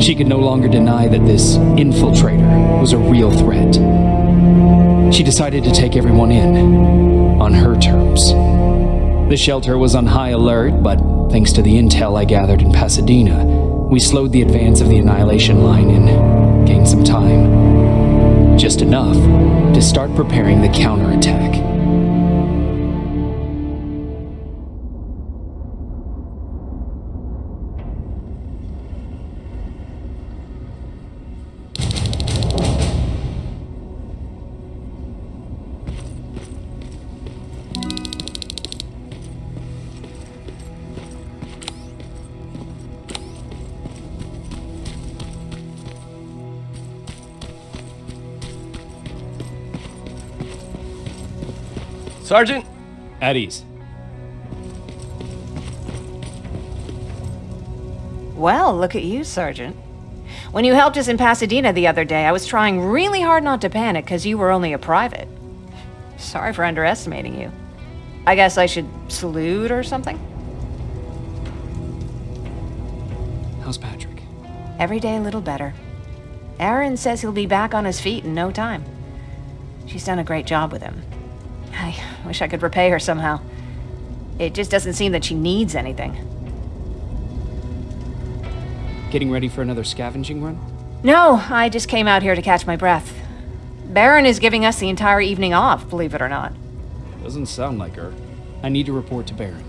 She could no longer deny that this infiltrator was a real threat. She decided to take everyone in, on her terms. The shelter was on high alert, but thanks to the intel I gathered in Pasadena, we slowed the advance of the Annihilation Line and gained some time. Just enough to start preparing the counterattack. Sergeant? At ease. Well, look at you, Sergeant. When you helped us in Pasadena the other day, I was trying really hard not to panic because you were only a private. Sorry for underestimating you. I guess I should salute or something? How's Patrick? Every day a little better. Aaron says he'll be back on his feet in no time. She's done a great job with him. I wish I could repay her somehow. It just doesn't seem that she needs anything. Getting ready for another scavenging run? No, I just came out here to catch my breath. Baron is giving us the entire evening off, believe it or not. Doesn't sound like her. I need to report to Baron.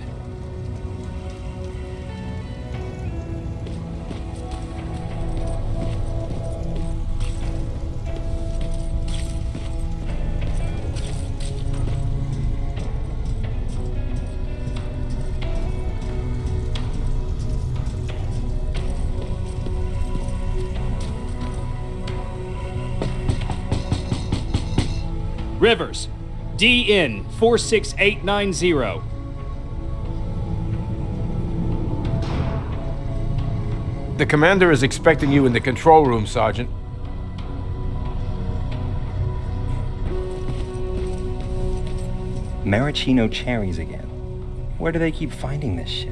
Rivers, DN 46890. The commander is expecting you in the control room, Sergeant. Maraschino cherries again. Where do they keep finding this shit?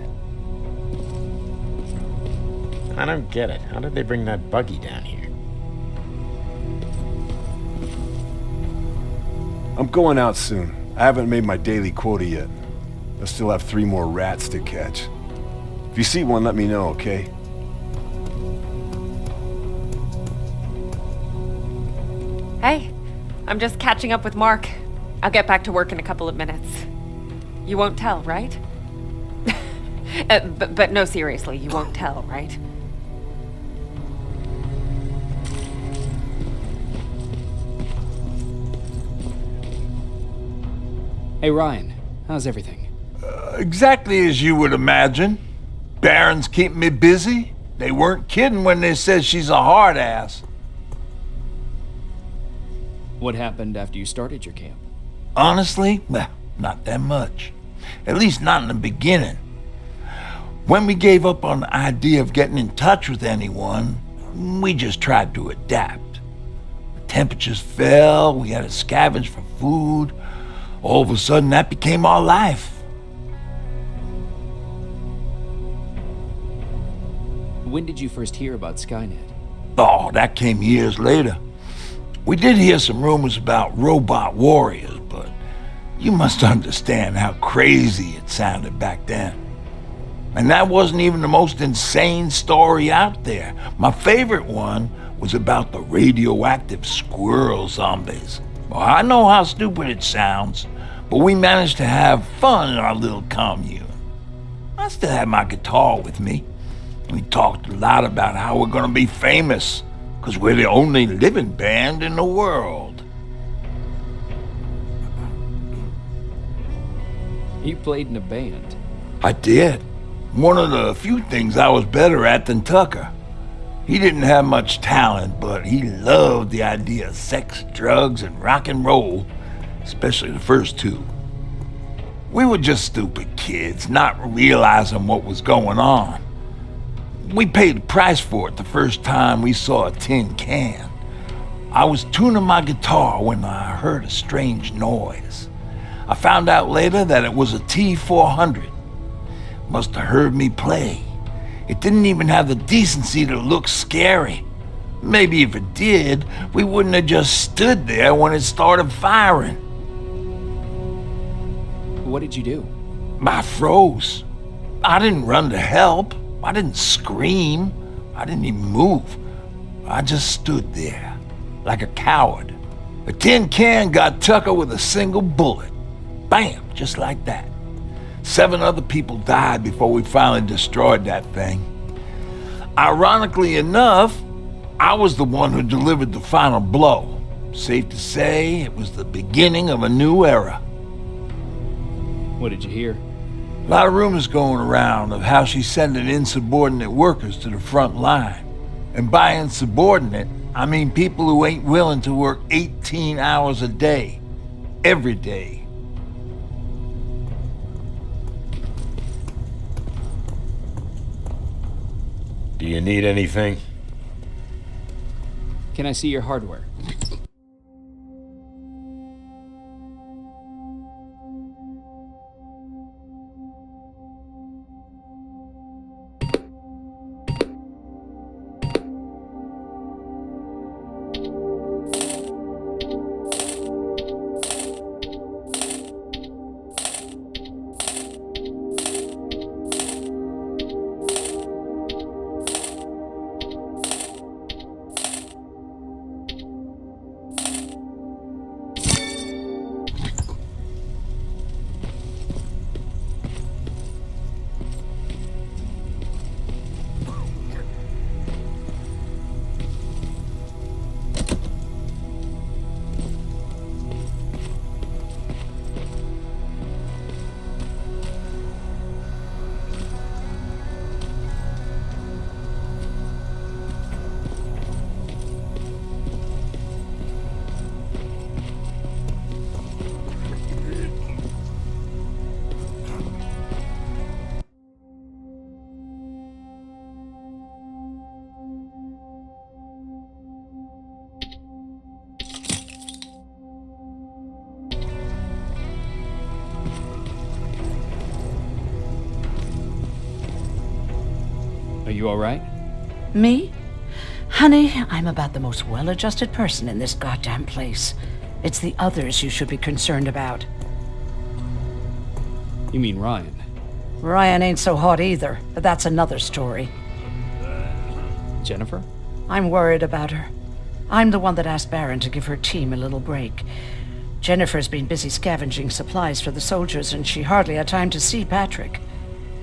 I don't get it. How did they bring that buggy down here? I'm going out soon. I haven't made my daily quota yet. I still have 3 more rats to catch. If you see one, let me know, okay? Hey, I'm just catching up with Mark. I'll get back to work in a couple of minutes. You won't tell, right? But no, seriously, you won't tell, right? Hey Ryan, how's everything? Exactly as you would imagine. Baron's keeping me busy. They weren't kidding when they said she's a hard ass. What happened after you started your camp? Honestly, well, not that much. At least not in the beginning. When we gave up on the idea of getting in touch with anyone, we just tried to adapt. The temperatures fell, we had to scavenge for food. All of a sudden, that became our life. When did you first hear about Skynet? Oh, that came years later. We did hear some rumors about robot warriors, but you must understand how crazy it sounded back then. And that wasn't even the most insane story out there. My favorite one was about the radioactive squirrel zombies. Well, I know how stupid it sounds, but we managed to have fun in our little commune. I still had my guitar with me. We talked a lot about how we're gonna be famous, because we're the only living band in the world. You played in a band? I did. One of the few things I was better at than Tucker. He didn't have much talent, but he loved the idea of sex, drugs, and rock and roll, especially the first 2. We were just stupid kids, not realizing what was going on. We paid the price for it the first time we saw a tin can. I was tuning my guitar when I heard a strange noise. I found out later that it was a T-400. Must have heard me play. It didn't even have the decency to look scary. Maybe if it did, we wouldn't have just stood there when it started firing. What did you do? I froze. I didn't run to help. I didn't scream. I didn't even move. I just stood there, like a coward. A tin can got Tucker with a single bullet. Bam, just like that. 7 other people died before we finally destroyed that thing. Ironically enough, I was the one who delivered the final blow. Safe to say, it was the beginning of a new era. What did you hear? A lot of rumors going around of how she's sending insubordinate workers to the front line. And by insubordinate, I mean people who ain't willing to work 18 hours a day, every day. Do you need anything? Can I see your hardware? Are you all right? Me? Honey, I'm about the most well-adjusted person in this goddamn place. It's the others you should be concerned about. You mean Ryan? Ryan ain't so hot either, but that's another story. Jennifer? I'm worried about her. I'm the one that asked Baron to give her team a little break. Jennifer's been busy scavenging supplies for the soldiers, and she hardly had time to see Patrick.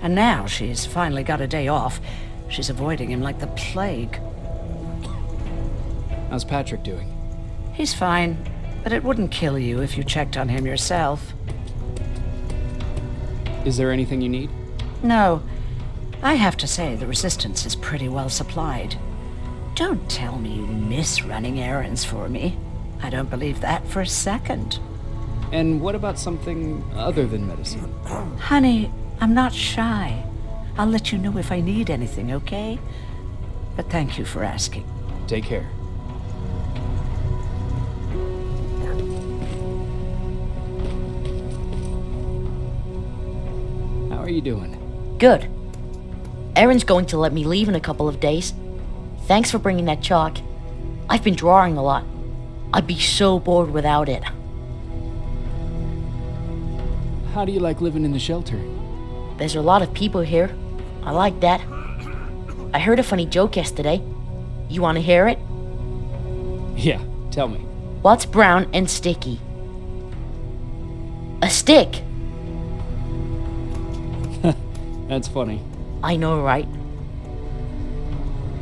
And now she's finally got a day off. She's avoiding him like the plague. How's Patrick doing? He's fine, but it wouldn't kill you if you checked on him yourself. Is there anything you need? No. I have to say the Resistance is pretty well supplied. Don't tell me you miss running errands for me. I don't believe that for a second. And what about something other than medicine? Honey, I'm not shy. I'll let you know if I need anything, okay? But thank you for asking. Take care. How are you doing? Good. Erin's going to let me leave in a couple of days. Thanks for bringing that chalk. I've been drawing a lot. I'd be so bored without it. How do you like living in the shelter? There's a lot of people here. I like that. I heard a funny joke yesterday. You want to hear it? Yeah, tell me. What's brown and sticky? A stick! That's funny. I know, right?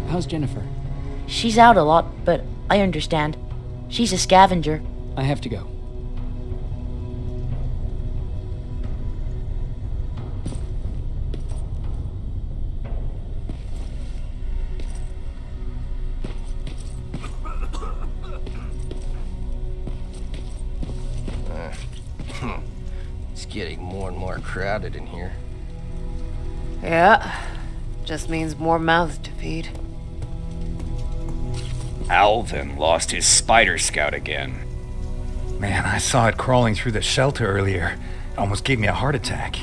How's Jennifer? She's out a lot, but I understand. She's a scavenger. I have to go. It's getting more and more crowded in here. Yeah. Just means more mouths to feed. Alvin lost his spider scout again. Man, I saw it crawling through the shelter earlier. It almost gave me a heart attack.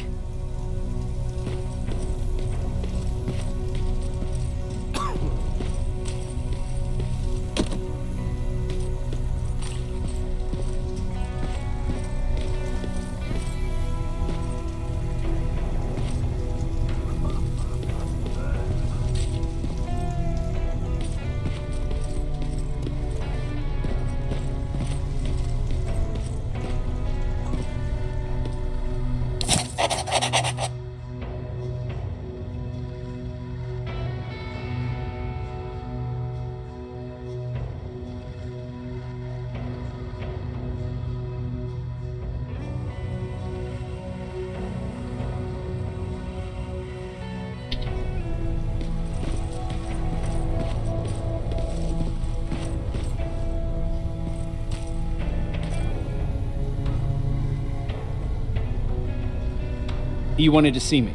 You wanted to see me.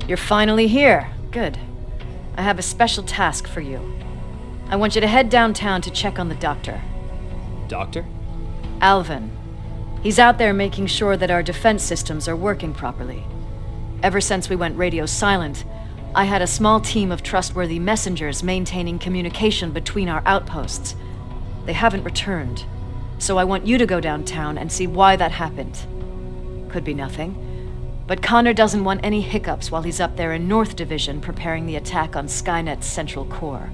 You're finally here. Good. I have a special task for you. I want you to head downtown to check on the doctor. Doctor? Alvin. He's out there making sure that our defense systems are working properly. Ever since we went radio silent, I had a small team of trustworthy messengers maintaining communication between our outposts. They haven't returned, so I want you to go downtown and see why that happened. Could be nothing, but Connor doesn't want any hiccups while he's up there in North Division preparing the attack on Skynet's central core.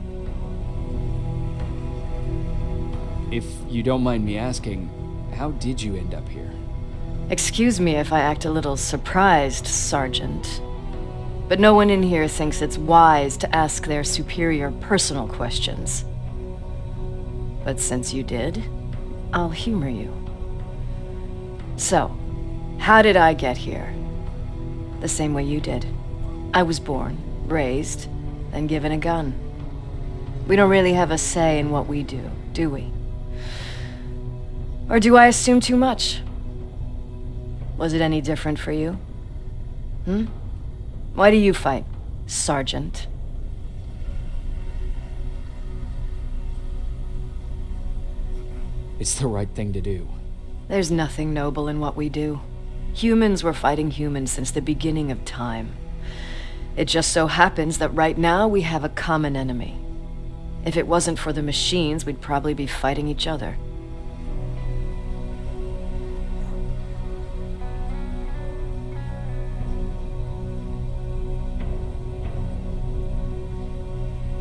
If you don't mind me asking, how did you end up here? Excuse me if I act a little surprised, Sergeant. But no one in here thinks it's wise to ask their superior personal questions. But since you did, I'll humor you. So, how did I get here? The same way you did. I was born, raised, and given a gun. We don't really have a say in what we do we? Or do I assume too much? Was it any different for you? Why do you fight, Sergeant? It's the right thing to do. There's nothing noble in what we do. Humans were fighting humans since the beginning of time. It just so happens that right now we have a common enemy. If it wasn't for the machines, we'd probably be fighting each other.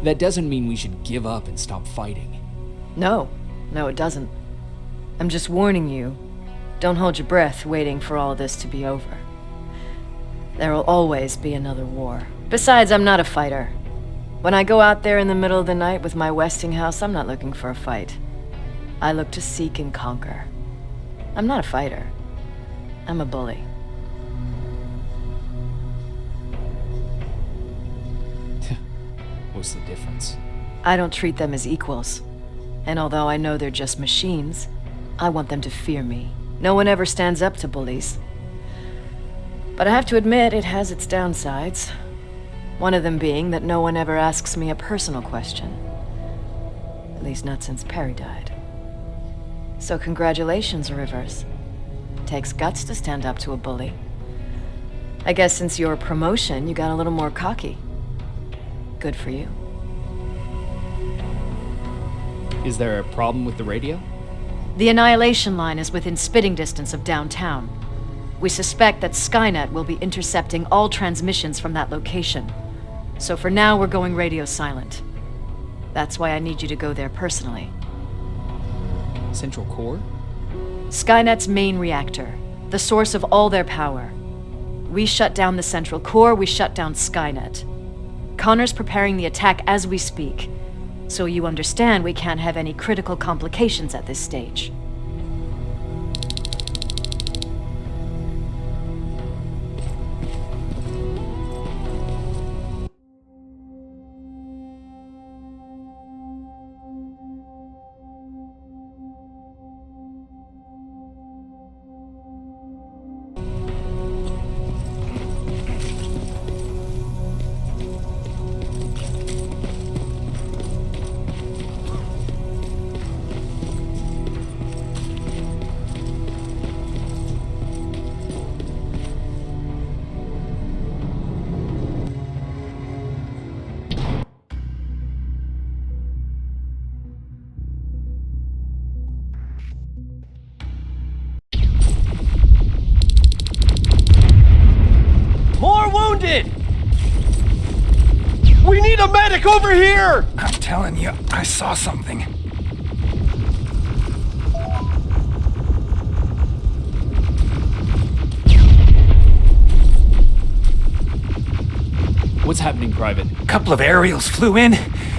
That doesn't mean we should give up and stop fighting. No, it doesn't. I'm just warning you. Don't hold your breath waiting for all this to be over. There will always be another war. Besides, I'm not a fighter. When I go out there in the middle of the night with my Westinghouse, I'm not looking for a fight. I look to seek and conquer. I'm not a fighter. I'm a bully. What's the difference? I don't treat them as equals. And although I know they're just machines, I want them to fear me. No one ever stands up to bullies. But I have to admit, it has its downsides. One of them being that no one ever asks me a personal question. At least not since Perry died. So congratulations, Rivers. Takes guts to stand up to a bully. I guess since your promotion, you got a little more cocky. Good for you. Is there a problem with the radio? The Annihilation Line is within spitting distance of downtown. We suspect that Skynet will be intercepting all transmissions from that location. So for now, we're going radio silent. That's why I need you to go there personally. Central Core? Skynet's main reactor, the source of all their power. We shut down the Central Core, we shut down Skynet. Connor's preparing the attack as we speak, so you understand we can't have any critical complications at this stage. We need a medic over here! I'm telling you, I saw something. What's happening, Private? A couple of aerials flew in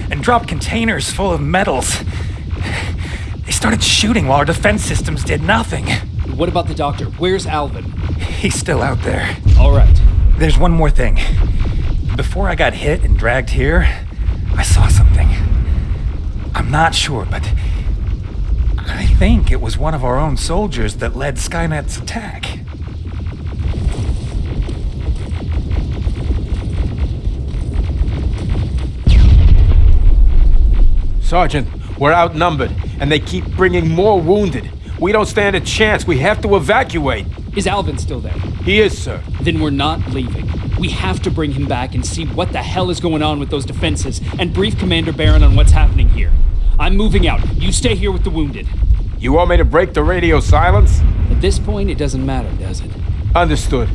and dropped containers full of metals. They started shooting while our defense systems did nothing. What about the doctor? Where's Alvin? He's still out there. All right. There's one more thing. Before I got hit and dragged here, I saw something. I'm not sure, but I think it was one of our own soldiers that led Skynet's attack. Sergeant, we're outnumbered, and they keep bringing more wounded. We don't stand a chance. We have to evacuate. Is Alvin still there? He is, sir. Then we're not leaving. We have to bring him back and see what the hell is going on with those defenses and brief Commander Barron on what's happening here. I'm moving out. You stay here with the wounded. You want me to break the radio silence? At this point, it doesn't matter, does it? Understood.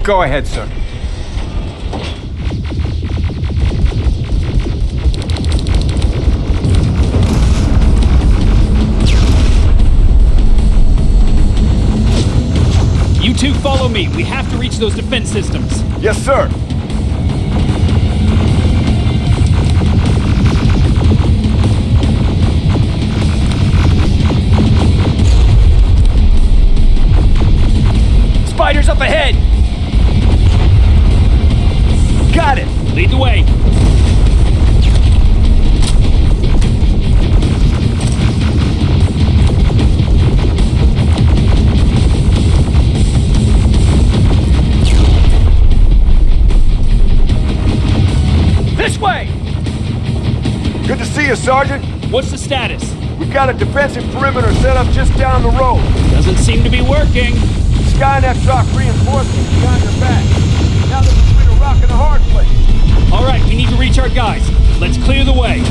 Go ahead, sir. You two follow me. We have to reach those defense systems. Yes, sir. Spiders up ahead! Got it! Lead the way. This way! Good to see you, Sergeant. What's the status? We've got a defensive perimeter set up just down the road. Doesn't seem to be working. Skynet dropped reinforcements behind their back. Now they're between a rock and a hard place. All right, we need to reach our guys. Let's clear the way.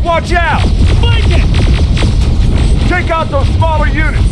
Watch out! Flank it! Take out those smaller units!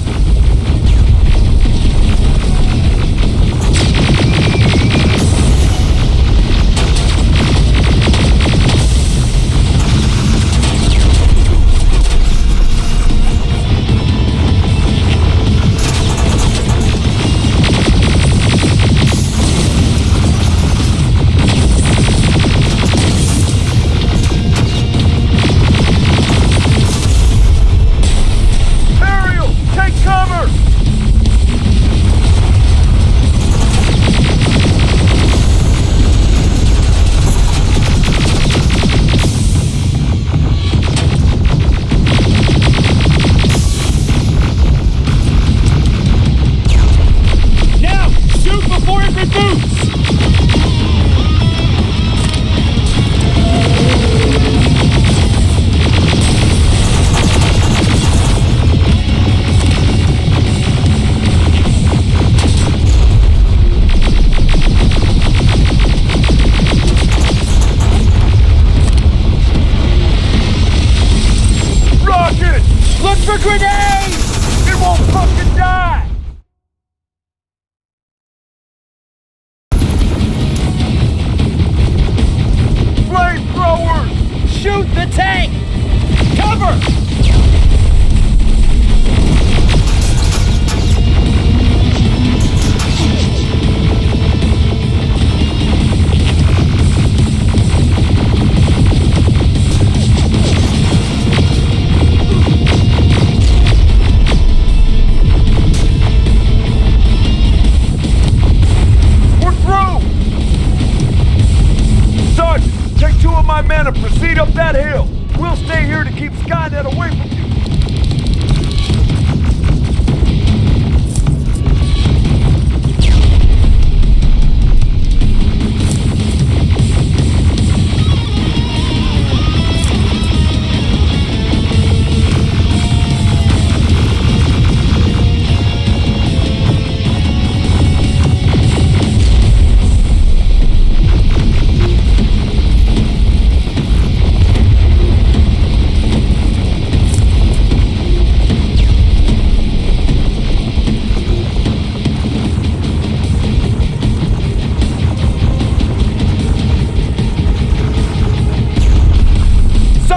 For grenades! It won't fucking die! Flamethrowers! Shoot the tank! Cover!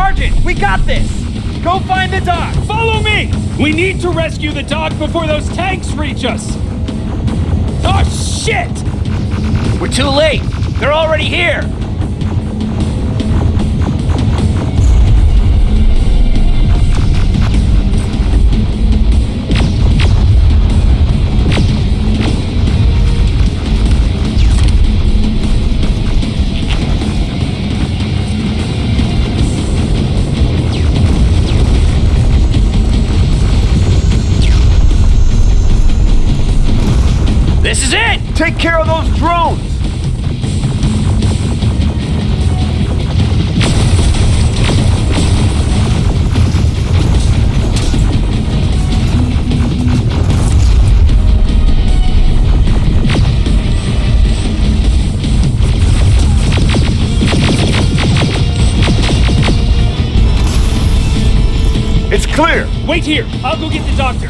Sergeant, we got this! Go find the doc! Follow me! We need to rescue the dock before those tanks reach us! Oh, shit! We're too late! They're already here! This is it! Take care of those drones! It's clear! Wait here! I'll go get the doctor!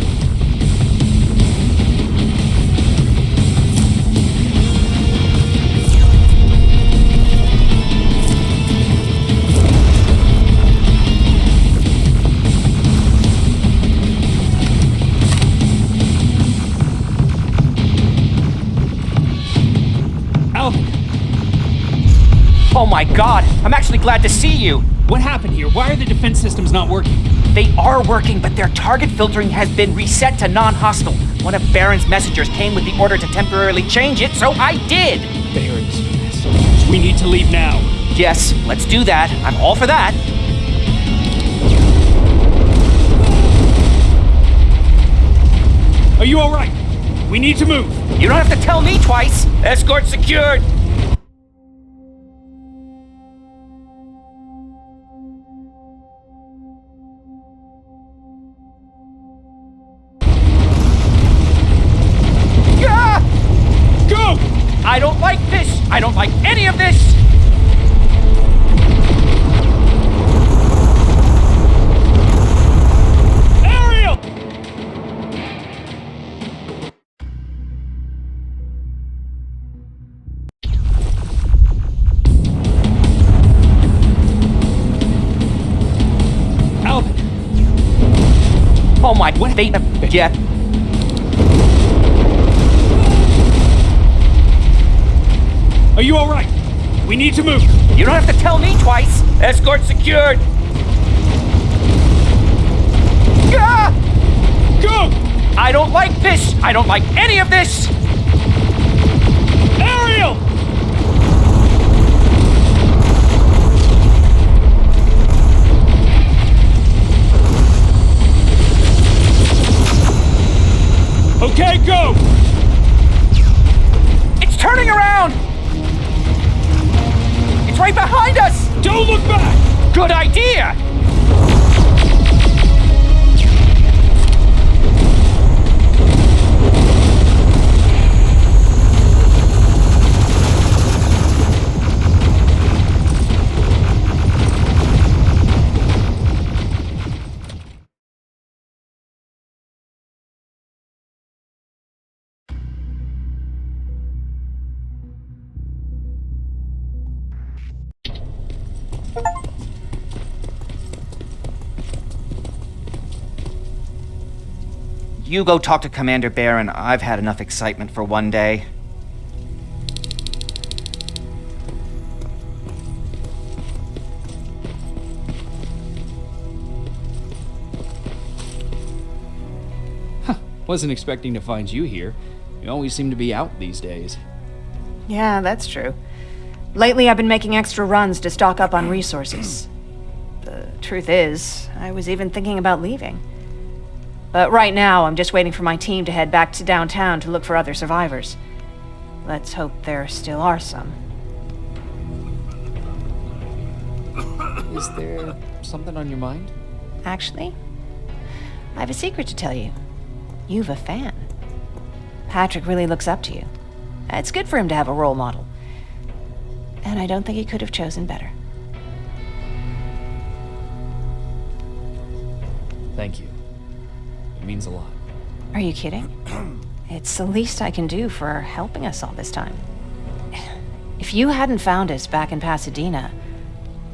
Oh my god, I'm actually glad to see you! What happened here? Why are the defense systems not working? They are working, but their target filtering has been reset to non-hostile. One of Baron's messengers came with the order to temporarily change it, so I did! Baron's messengers. We need to leave now. Yes, let's do that. I'm all for that. Are you alright? We need to move. You don't have to tell me twice! Escort secured! Go! I don't like this! I don't like any of this! Ariel! Alvin! Oh my, what they... Yeah. Are you alright? We need to move. You don't have to tell me twice! Escort secured! Go! I don't like this! I don't like any of this! Ariel! Okay, go! It's turning around! It's right behind us! Don't look back! Good idea! You go talk to Commander Baron. I've had enough excitement for one day. Wasn't expecting to find you here. You always seem to be out these days. Yeah, that's true. Lately, I've been making extra runs to stock up on resources. The truth is, I was even thinking about leaving. But right now, I'm just waiting for my team to head back to downtown to look for other survivors. Let's hope there still are some. Is there something on your mind? Actually, I have a secret to tell you. You've a fan. Patrick really looks up to you. It's good for him to have a role model. And I don't think he could have chosen better. Thank you. It means a lot. Are you kidding? It's the least I can do for helping us all this time. If you hadn't found us back in Pasadena,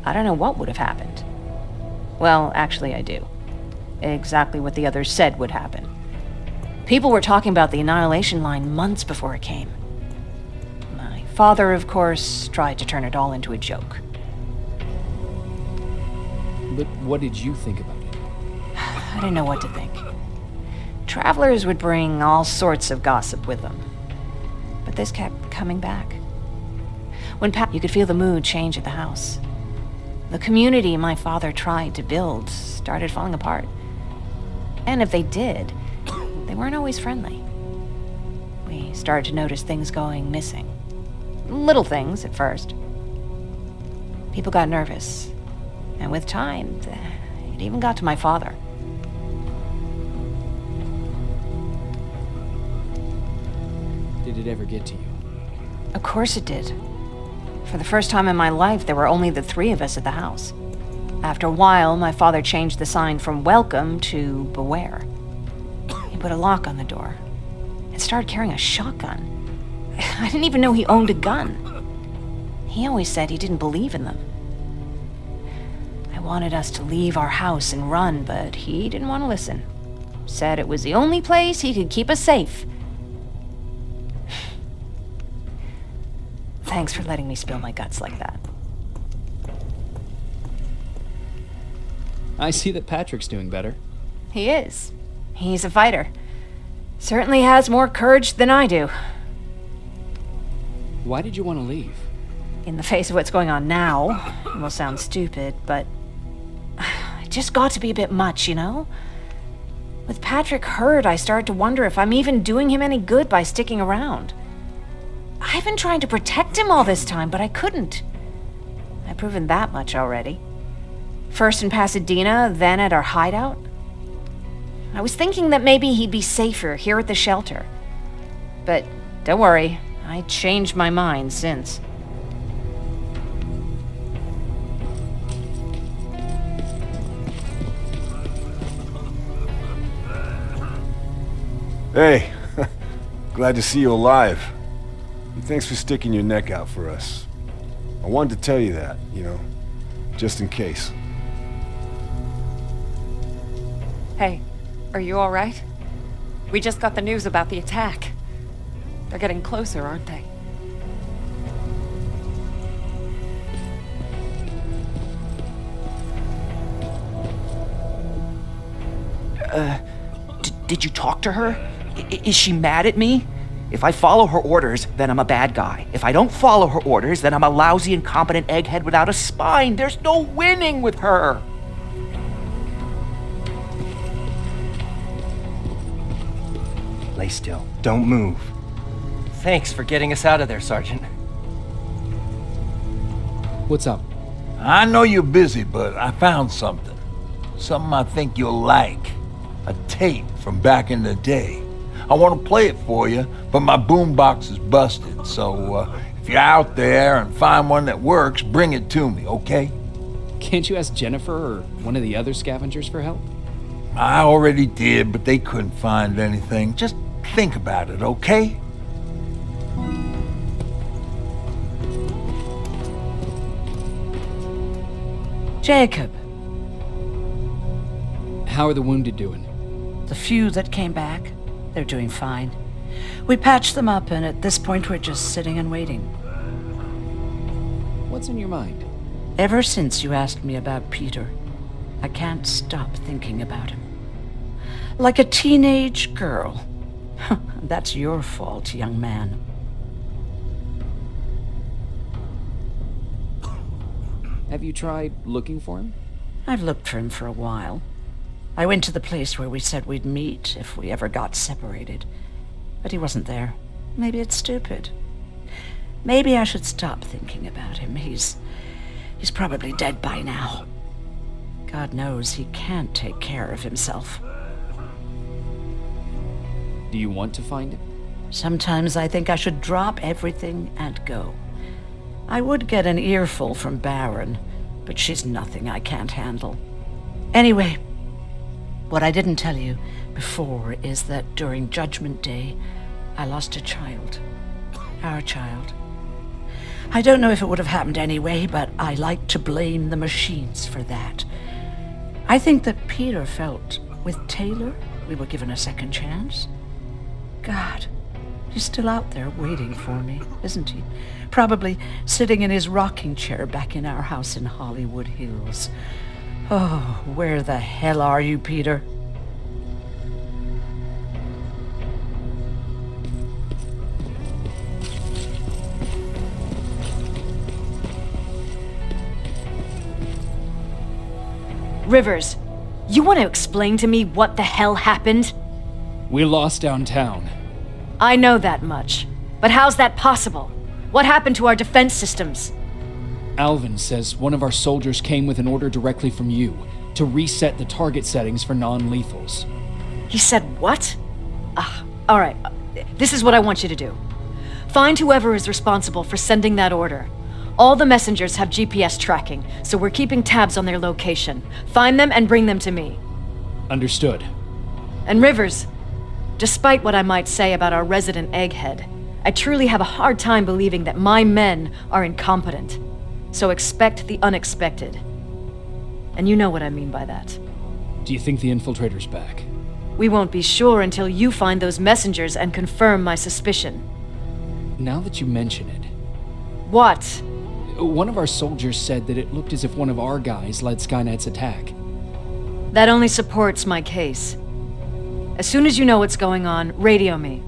I don't know what would have happened. Well, actually, I do. Exactly what the others said would happen. People were talking about the Annihilation Line months before it came. My father, of course, tried to turn it all into a joke. But what did you think about it? I didn't know what to think. Travelers would bring all sorts of gossip with them. But this kept coming back. You could feel the mood change at the house. The community my father tried to build started falling apart. And if they did, they weren't always friendly. We started to notice things going missing. Little things at first. People got nervous. And with time, it even got to my father. Did it ever get to you? Of course it did. For the first time in my life, there were only the three of us at the house. After a while, my father changed the sign from welcome to beware. He put a lock on the door and started carrying a shotgun. I didn't even know he owned a gun. He always said he didn't believe in them. I wanted us to leave our house and run, but he didn't want to listen. Said it was the only place he could keep us safe. Thanks for letting me spill my guts like that. I see that Patrick's doing better. He is. He's a fighter. Certainly has more courage than I do. Why did you want to leave? In the face of what's going on now, it will sound stupid, but it just got to be a bit much, you know? With Patrick hurt, I started to wonder if I'm even doing him any good by sticking around. I've been trying to protect him all this time, but I couldn't. I've proven that much already. First in Pasadena, then at our hideout. I was thinking that maybe he'd be safer here at the shelter. But don't worry, I changed my mind since. Hey, glad to see you alive. Thanks for sticking your neck out for us. I wanted to tell you that, you know, just in case. Hey, are you all right? We just got the news about the attack. They're getting closer, aren't they? Did you talk to her? Is she mad at me? If I follow her orders, then I'm a bad guy. If I don't follow her orders, then I'm a lousy, incompetent egghead without a spine. There's no winning with her. Lay still. Don't move. Thanks for getting us out of there, Sergeant. What's up? I know you're busy, but I found something. Something I think you'll like. A tape from back in the day. I want to play it for you, but my boombox is busted, so if you're out there and find one that works, bring it to me, okay? Can't you ask Jennifer or one of the other scavengers for help? I already did, but they couldn't find anything. Just think about it, okay? Jacob. How are the wounded doing? The few that came back, they're doing fine. We patched them up, and at this point we're just sitting and waiting. What's on your mind? Ever since you asked me about Peter, I can't stop thinking about him. Like a teenage girl. That's your fault, young man. Have you tried looking for him? I've looked for him for a while. I went to the place where we said we'd meet if we ever got separated. But he wasn't there. Maybe it's stupid. Maybe I should stop thinking about him. He's probably dead by now. God knows he can't take care of himself. Do you want to find him? Sometimes I think I should drop everything and go. I would get an earful from Baron, but she's nothing I can't handle. Anyway, what I didn't tell you before is that during Judgment Day, I lost a child. Our child. I don't know if it would have happened anyway, but I like to blame the machines for that. I think that Peter felt with Taylor we were given a second chance. God, he's still out there waiting for me, isn't he? Probably sitting in his rocking chair back in our house in Hollywood Hills. Oh, where the hell are you, Peter? Rivers, you want to explain to me what the hell happened? We lost downtown. I know that much. But how's that possible? What happened to our defense systems? Alvin says one of our soldiers came with an order directly from you to reset the target settings for non-lethals. He said what? All right. This is what I want you to do. Find whoever is responsible for sending that order. All the messengers have GPS tracking, so we're keeping tabs on their location. Find them and bring them to me. Understood. And Rivers, despite what I might say about our resident egghead, I truly have a hard time believing that my men are incompetent. So expect the unexpected. And you know what I mean by that. Do you think the infiltrator's back? We won't be sure until you find those messengers and confirm my suspicion. Now that you mention it... What? One of our soldiers said that it looked as if one of our guys led Skynet's attack. That only supports my case. As soon as you know what's going on, radio me.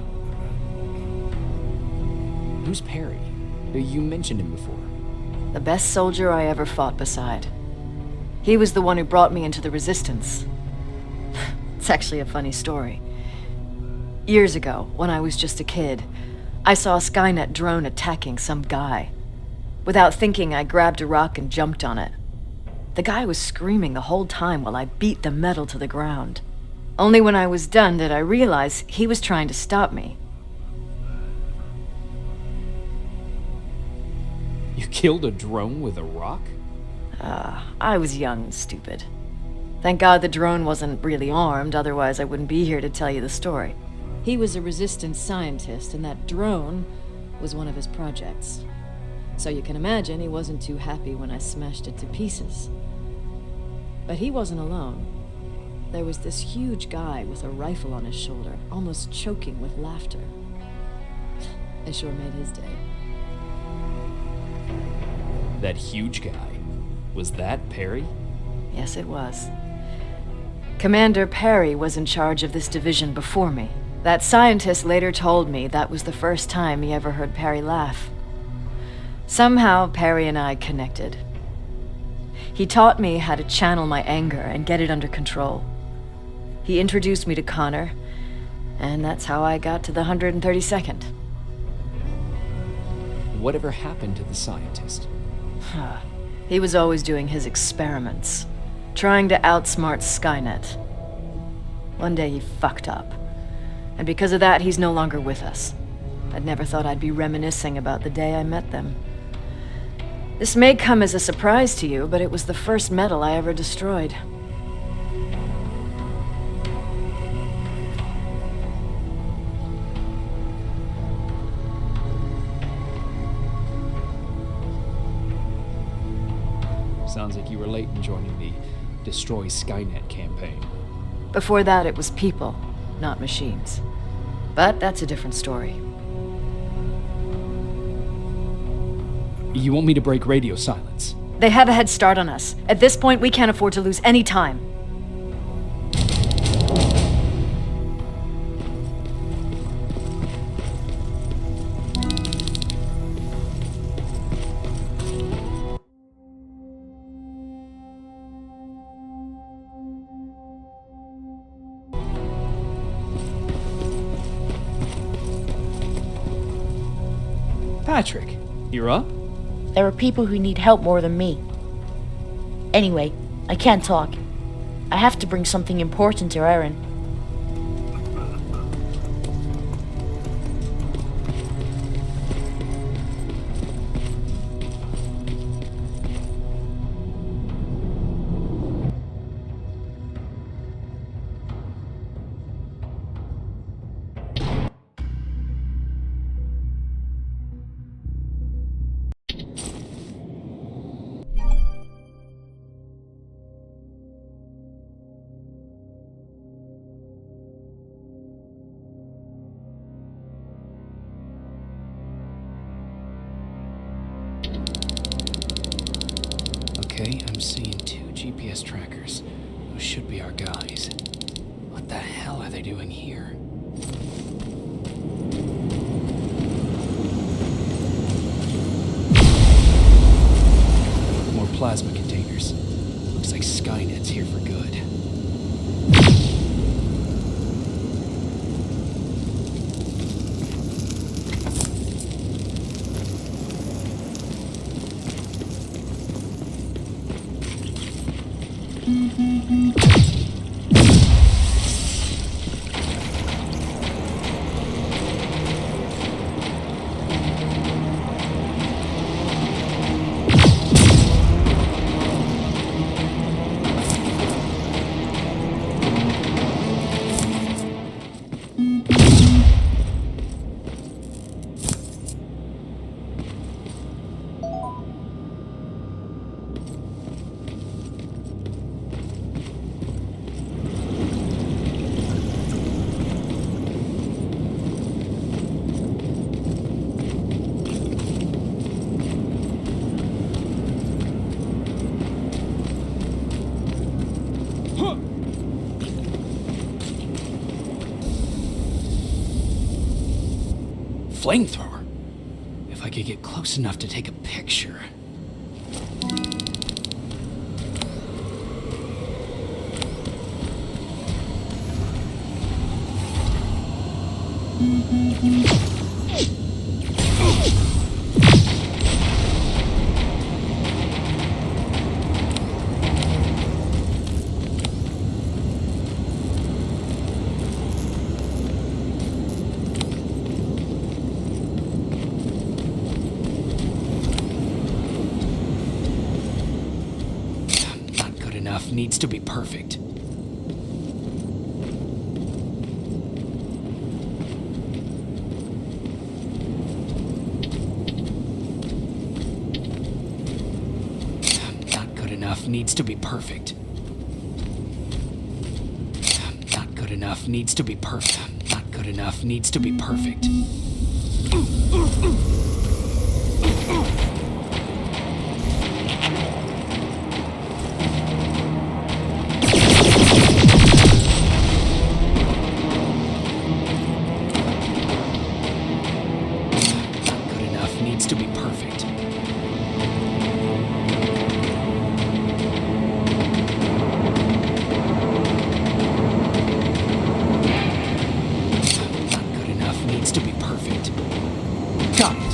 Who's Perry? You mentioned him before. The best soldier I ever fought beside. He was the one who brought me into the Resistance. It's actually a funny story. Years ago, when I was just a kid, I saw a Skynet drone attacking some guy. Without thinking, I grabbed a rock and jumped on it. The guy was screaming the whole time while I beat the metal to the ground. Only when I was done did I realize he was trying to stop me. You killed a drone with a rock? I was young and stupid. Thank God the drone wasn't really armed, otherwise I wouldn't be here to tell you the story. He was a resistance scientist, and that drone was one of his projects. So you can imagine he wasn't too happy when I smashed it to pieces. But he wasn't alone. There was this huge guy with a rifle on his shoulder, almost choking with laughter. I sure made his day. That huge guy. Was that Perry? Yes, it was. Commander Perry was in charge of this division before me. That scientist later told me that was the first time he ever heard Perry laugh. Somehow, Perry and I connected. He taught me how to channel my anger and get it under control. He introduced me to Connor, and that's how I got to the 132nd. Whatever happened to the scientist? He was always doing his experiments, trying to outsmart Skynet. One day he fucked up, and because of that, he's no longer with us. I'd never thought I'd be reminiscing about the day I met them. This may come as a surprise to you, but it was the first metal I ever destroyed. Sounds like you were late in joining the Destroy Skynet campaign. Before that, it was people, not machines. But that's a different story. You want me to break radio silence? They have a head start on us. At this point, we can't afford to lose any time. Patrick, you're up? There are people who need help more than me. Anyway, I can't talk. I have to bring something important to Erin. Okay, I'm seeing 2 GPS trackers. Those should be our guys. What the hell are they doing here? More plasma containers. Looks like Skynet's here for good. Flamethrower? If I could get close enough to take a picture. Needs to be perfect. Not good enough. Needs to be perfect. Not good enough. Needs to be perfect. Not good enough. Needs to be perfect. Needs to be perfect. Not good enough. Needs to be perfect. Got it.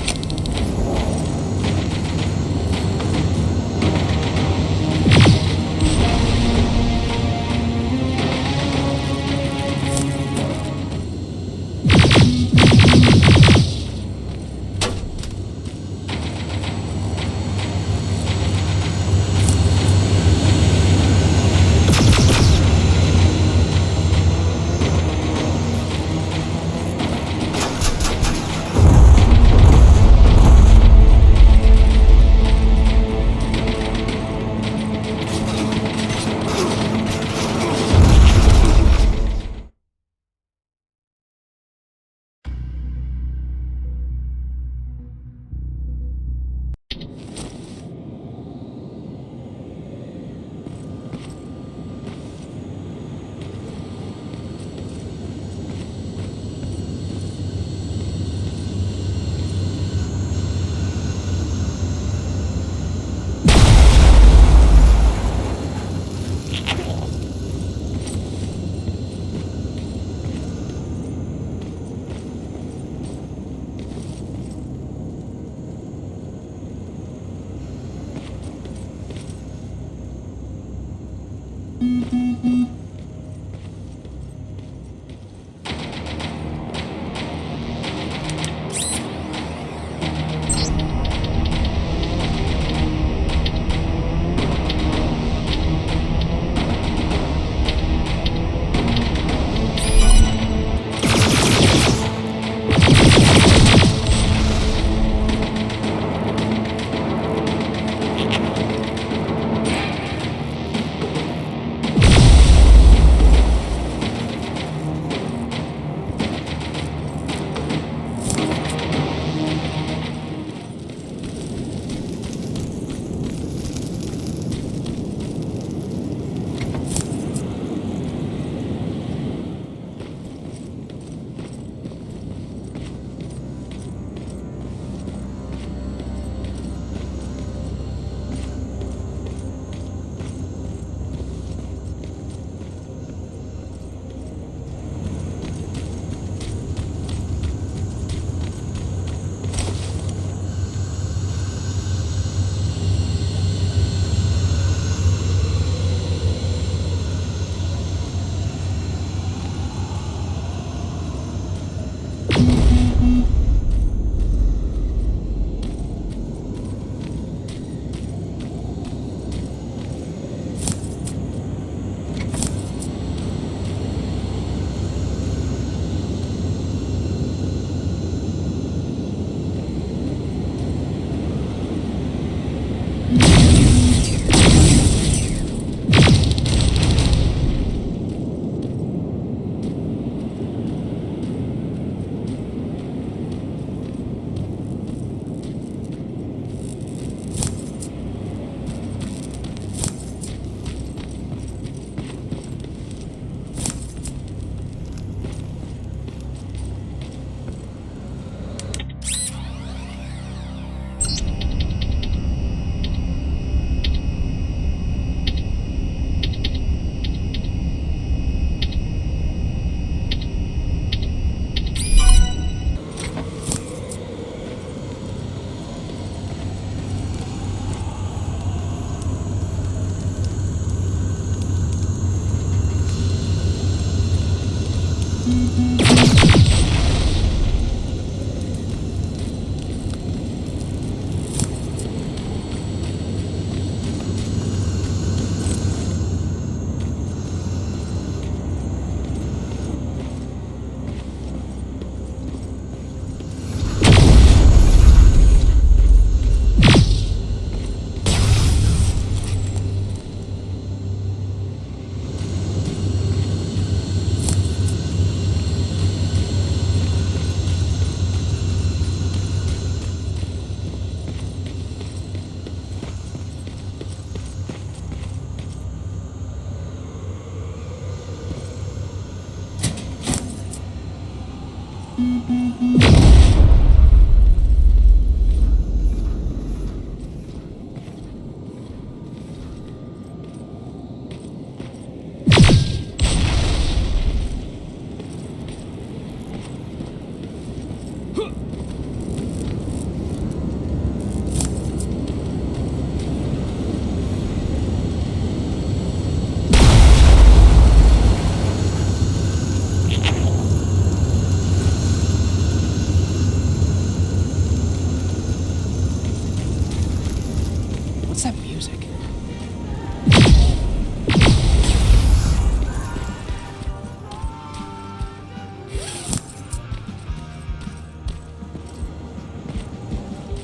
What's that music?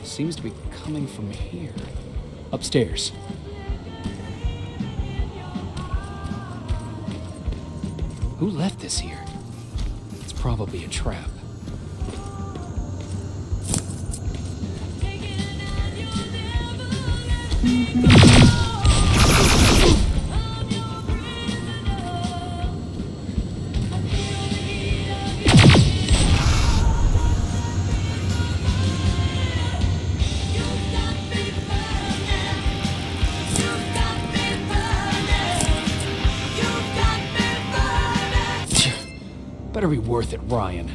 Seems to be coming from here. Upstairs. Who left this here? It's probably a trap. Better be worth it, Ryan.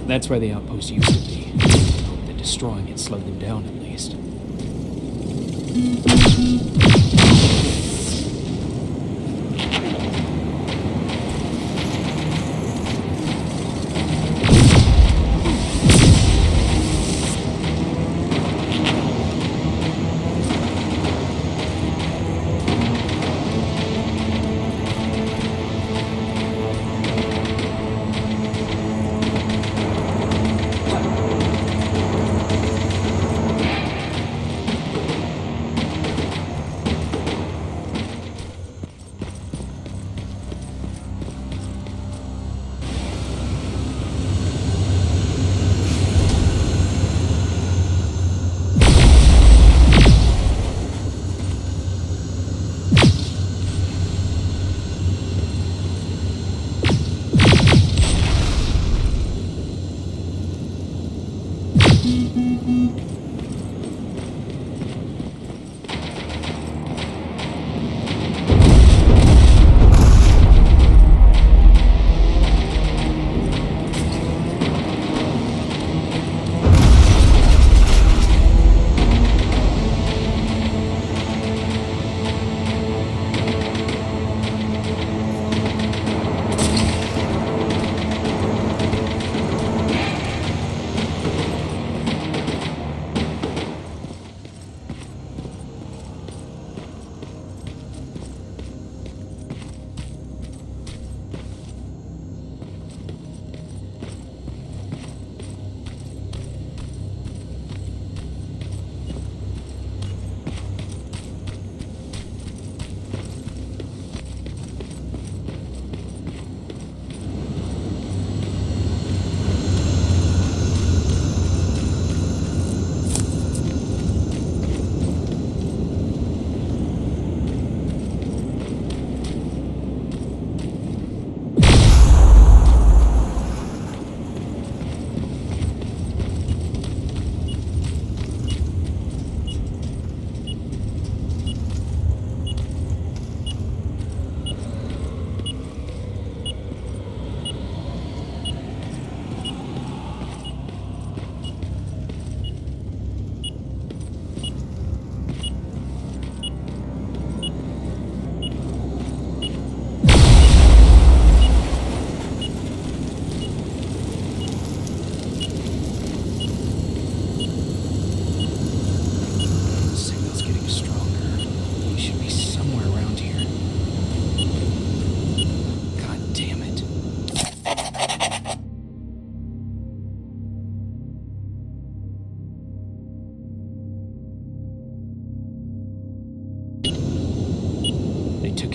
That's where the outpost used to be. Hope that destroying it slowed them down at least.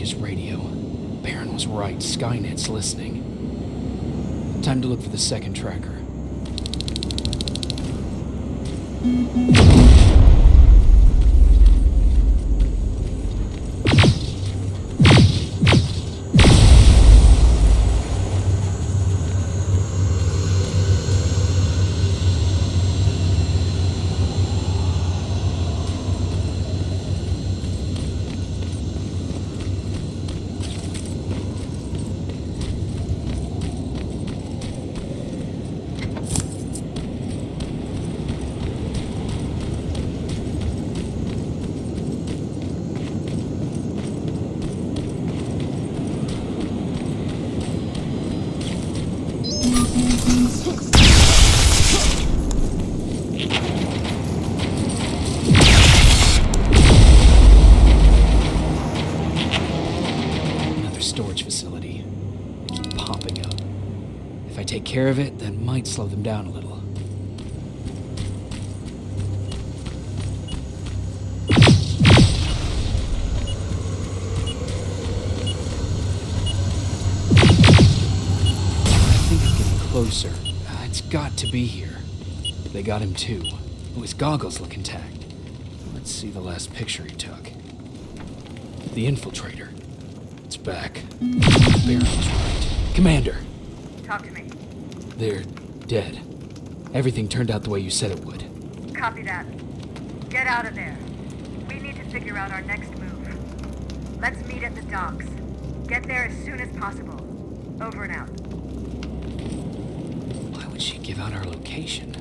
his radio. Baron was right. Skynet's listening. Time to look for the second tracker. Storage facility. It's popping up. If I take care of it, that might slow them down a little. I think I'm getting closer. It's got to be here. They got him too. Oh, his goggles look intact. Let's see the last picture he took. The infiltrator. It's back. Baron was right. Commander! Talk to me. They're dead. Everything turned out the way you said it would. Copy that. Get out of there. We need to figure out our next move. Let's meet at the docks. Get there as soon as possible. Over and out. Why would she give out our location?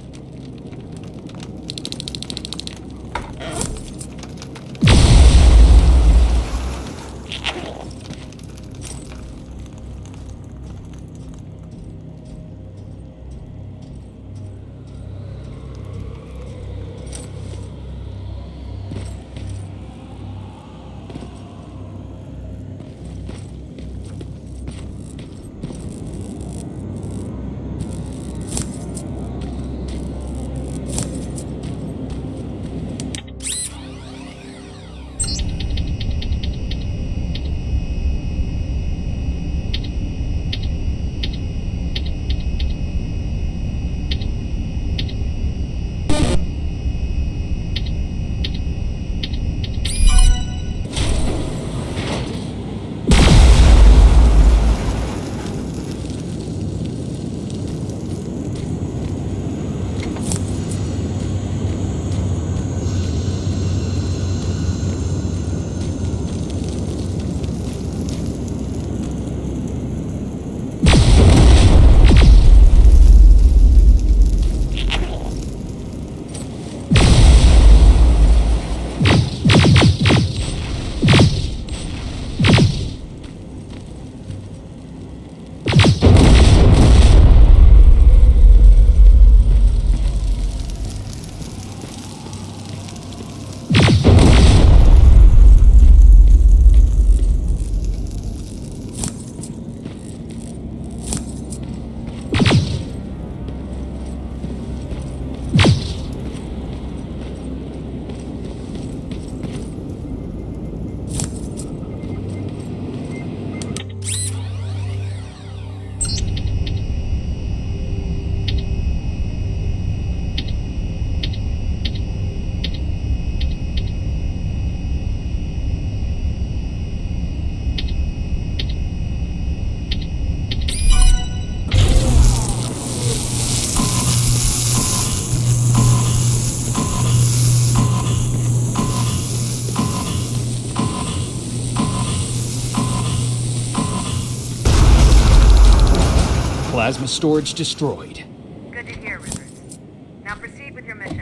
Plasma storage destroyed. Good to hear, Rivers. Now proceed with your mission.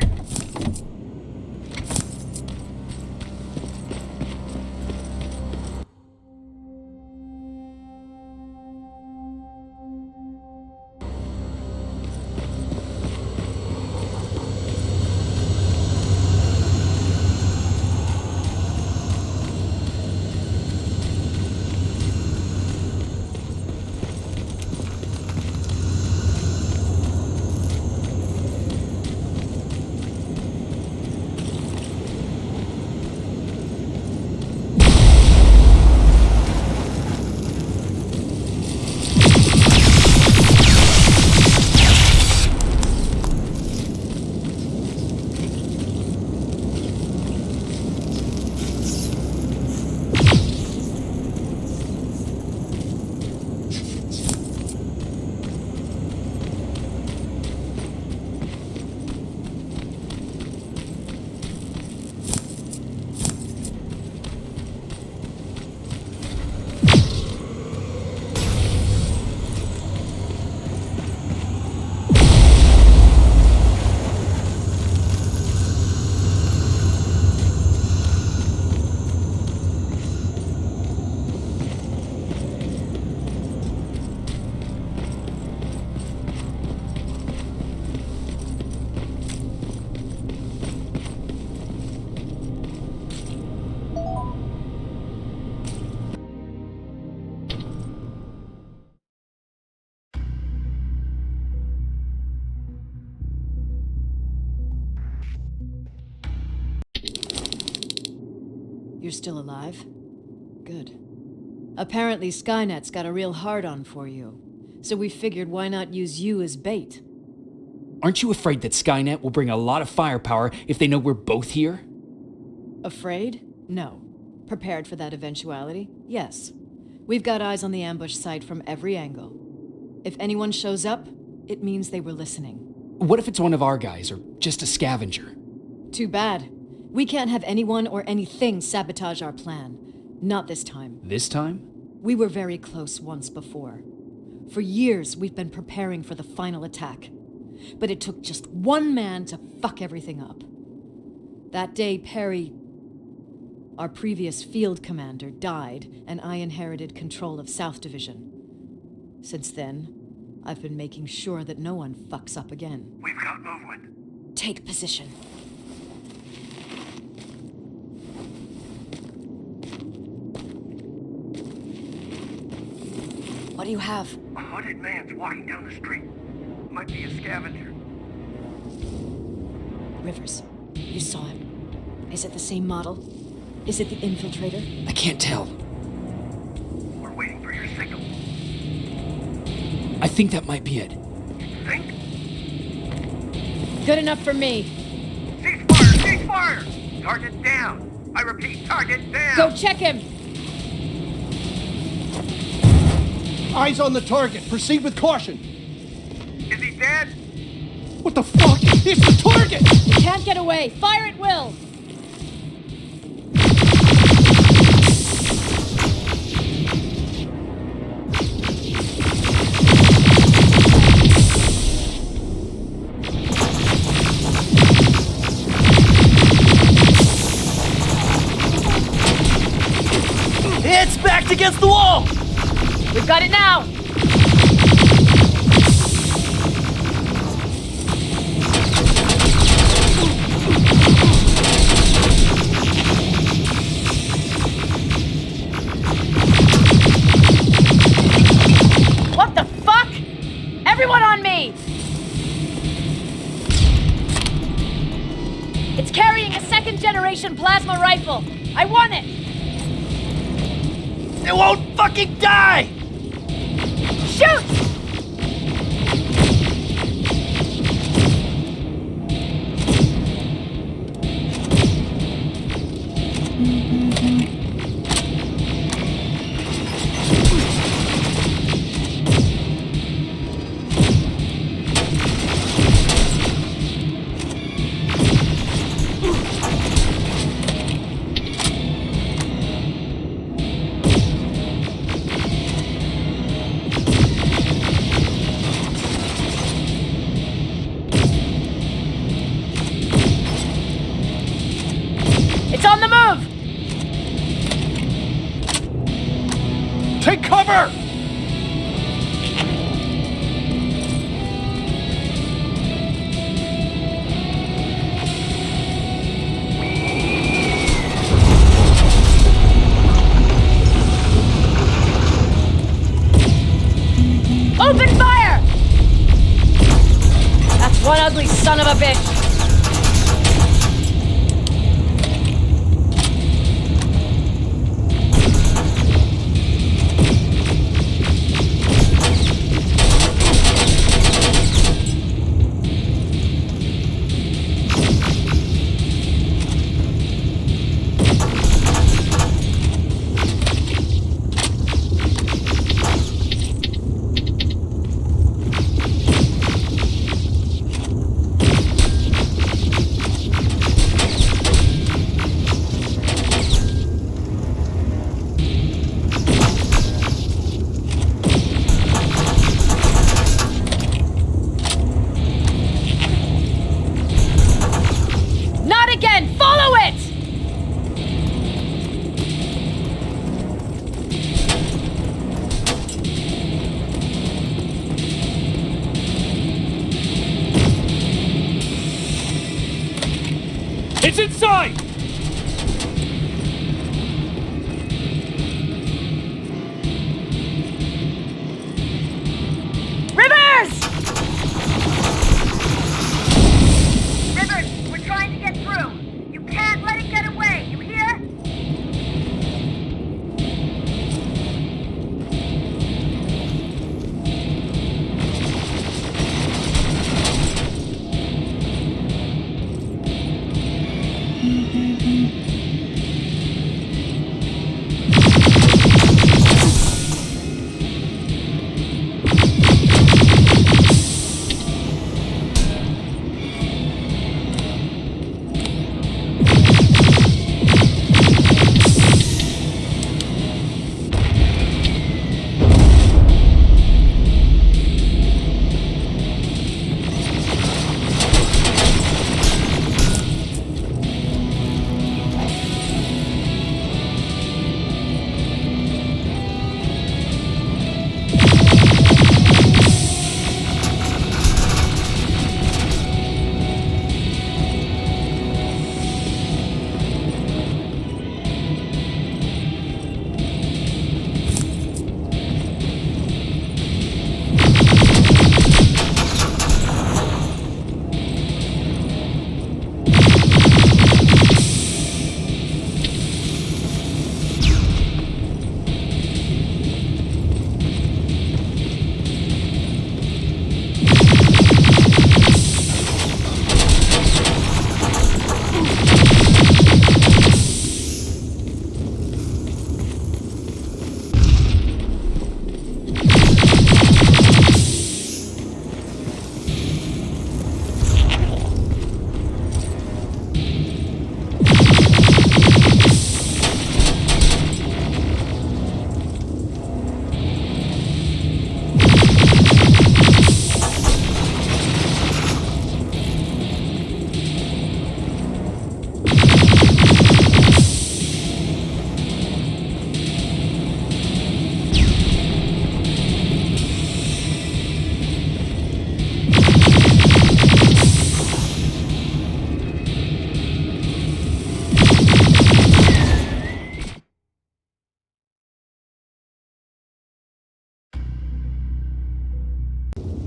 You're still alive? Good. Apparently Skynet's got a real hard-on for you. So we figured why not use you as bait? Aren't you afraid that Skynet will bring a lot of firepower if they know we're both here? Afraid? No. Prepared for that eventuality? Yes. We've got eyes on the ambush site from every angle. If anyone shows up, it means they were listening. What if it's one of our guys, or just a scavenger? Too bad. We can't have anyone or anything sabotage our plan. Not this time. This time? We were very close once before. For years, we've been preparing for the final attack. But it took just one man to fuck everything up. That day, Perry, our previous field commander, died, and I inherited control of South Division. Since then, I've been making sure that no one fucks up again. We've got movement. Take position. What do you have? A hooded man's walking down the street. Might be a scavenger. Rivers, you saw him. Is it the same model? Is it the infiltrator? I can't tell. We're waiting for your signal. I think that might be it. Think? Good enough for me. Ceasefire! Ceasefire! Target down! I repeat, target down! Go check him! Eyes on the target. Proceed with caution. Is he dead? What the fuck? It's the target! You can't get away. Fire at will! It's backed against the wall! We've got it now! What the fuck? Everyone on me! It's carrying a second-generation plasma rifle. I want it! It won't fucking die! Shoot! It's on the move! Take cover! Open fire! That's one ugly son of a bitch! Not again! Follow it! It's inside! Rivers! Rivers, we're trying to get through. You can't let it get away, you hear?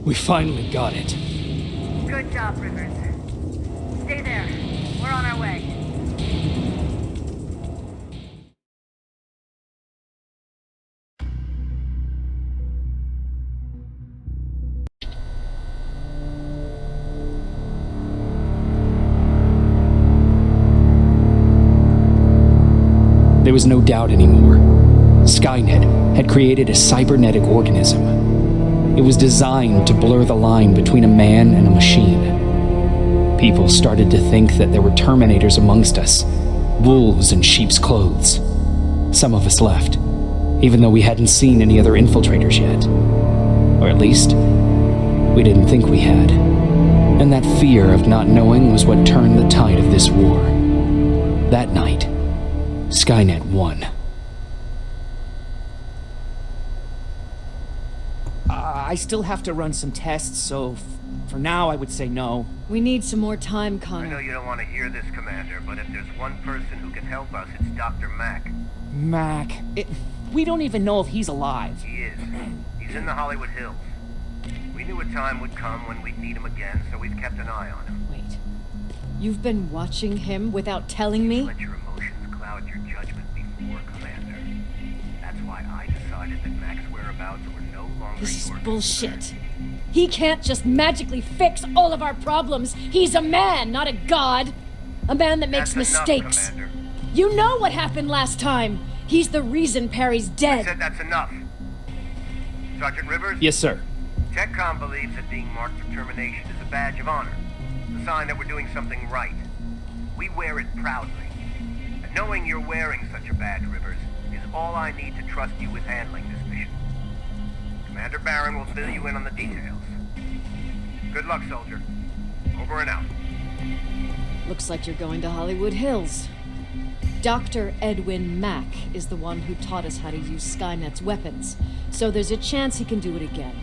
We finally got it. Good job, Rivers. Stay there. We're on our way. There was no doubt anymore. Skynet had created a cybernetic organism. It was designed to blur the line between a man and a machine. People started to think that there were Terminators amongst us, wolves in sheep's clothes. Some of us left, even though we hadn't seen any other infiltrators yet. Or at least, we didn't think we had. And that fear of not knowing was what turned the tide of this war. That night, Skynet won. I still have to run some tests, so for now I would say no. We need some more time, Connor. I know you don't want to hear this, Commander, but if there's one person who can help us, it's Dr. Mack. Mac, we don't even know if he's alive. He is. He's in the Hollywood Hills. We knew a time would come when we'd need him again, so we've kept an eye on him. Wait. You've been watching him without telling me? Let your emotions cloud your judgment before, Commander. That's why I decided that Mack's whereabouts were no longer This is your bullshit. He can't just magically fix all of our problems. He's a man, not a god. A man that makes That's mistakes. Enough, Commander. You know what happened last time. He's the reason Perry's I dead. said that's enough. Sergeant Rivers? Yes, sir. TechCom believes that being marked for termination is a badge of honor. A sign that we're doing something right. We wear it proudly. And knowing you're wearing such a badge, Rivers, is all I need to trust you with handling this mission. Commander Barron will fill you in on the details. Good luck, soldier. Over and out. Looks like you're going to Hollywood Hills. Dr. Edwin Mack is the one who taught us how to use Skynet's weapons, so there's a chance he can do it again.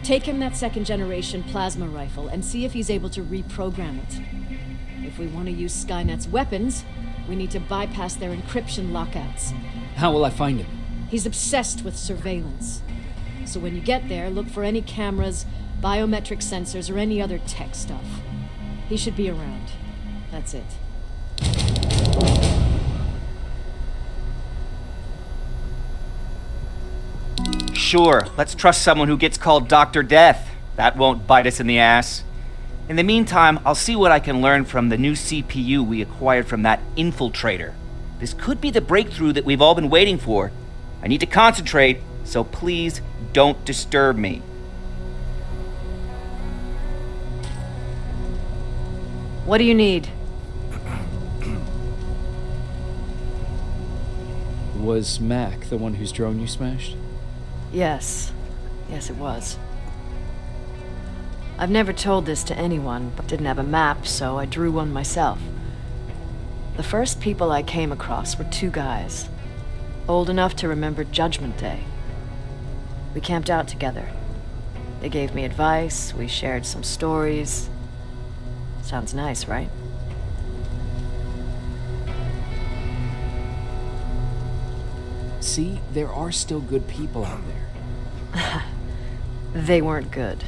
Take him that second-generation plasma rifle and see if he's able to reprogram it. If we want to use Skynet's weapons, we need to bypass their encryption lockouts. How will I find him? He's obsessed with surveillance. So when you get there, look for any cameras, biometric sensors, or any other tech stuff. He should be around. That's it. Sure, let's trust someone who gets called Dr. Death. That won't bite us in the ass. In the meantime, I'll see what I can learn from the new CPU we acquired from that infiltrator. This could be the breakthrough that we've all been waiting for. I need to concentrate, so please don't disturb me. What do you need? Was Mac the one whose drone you smashed? Yes. Yes, it was. I've never told this to anyone, but didn't have a map, so I drew one myself. The first people I came across were two guys, old enough to remember Judgment Day. We camped out together. They gave me advice, we shared some stories. Sounds nice, right? See, there are still good people out there. They weren't good.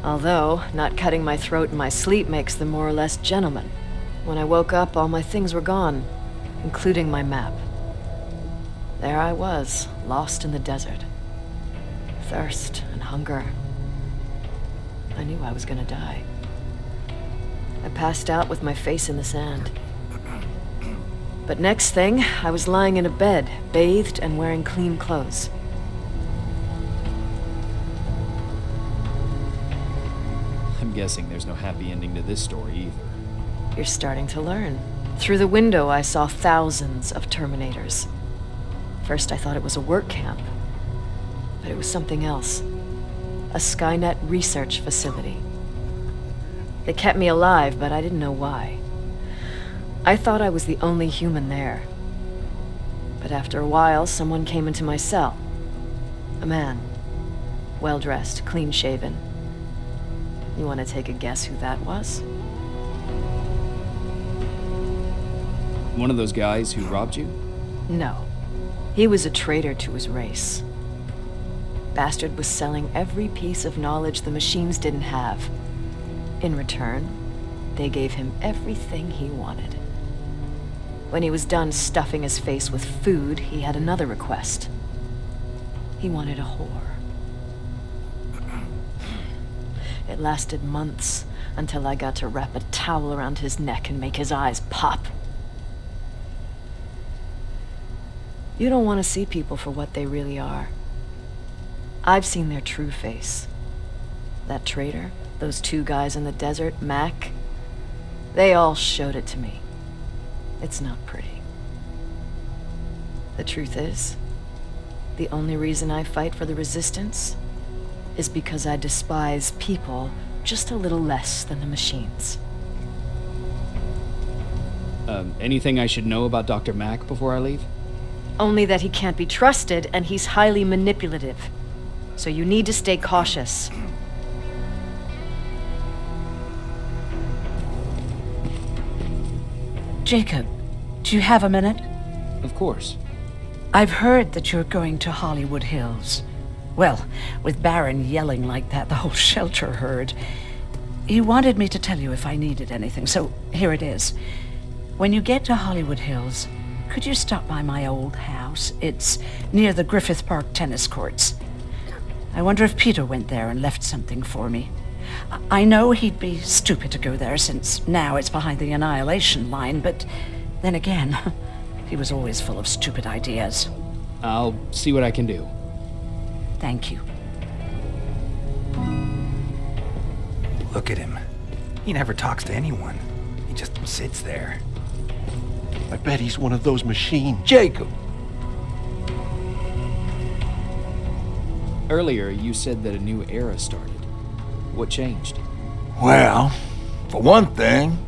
Although, not cutting my throat in my sleep makes them more or less gentlemen. When I woke up, all my things were gone, including my map. There I was, lost in the desert. Thirst and hunger. I knew I was gonna die. I passed out with my face in the sand. But next thing, I was lying in a bed, bathed and wearing clean clothes. I'm guessing there's no happy ending to this story either. You're starting to learn. Through the window, I saw thousands of Terminators. First, I thought it was a work camp. But it was something else. A Skynet research facility. They kept me alive, but I didn't know why. I thought I was the only human there. But after a while, someone came into my cell. A man. Well-dressed, clean-shaven. You want to take a guess who that was? One of those guys who robbed you? No. He was a traitor to his race. Bastard was selling every piece of knowledge the machines didn't have. In return, they gave him everything he wanted. When he was done stuffing his face with food, he had another request. He wanted a whore. It lasted months until I got to wrap a towel around his neck and make his eyes pop. You don't want to see people for what they really are. I've seen their true face. That traitor, those two guys in the desert, Mac, they all showed it to me. It's not pretty. The truth is, the only reason I fight for the Resistance is because I despise people just a little less than the machines. Anything I should know about Dr. Mack before I leave? Only that he can't be trusted and he's highly manipulative. So you need to stay cautious. Jacob, do you have a minute? Of course. I've heard that you're going to Hollywood Hills. Well, with Baron yelling like that, the whole shelter heard. He wanted me to tell you if I needed anything, so here it is. When you get to Hollywood Hills, could you stop by my old house? It's near the Griffith Park tennis courts. I wonder if Peter went there and left something for me. I know he'd be stupid to go there, since now it's behind the Annihilation line, but then again, he was always full of stupid ideas. I'll see what I can do. Thank you. Look at him. He never talks to anyone. He just sits there. I bet he's one of those machines. Jacob! Earlier, you said that a new era started. What changed? Well, for one thing,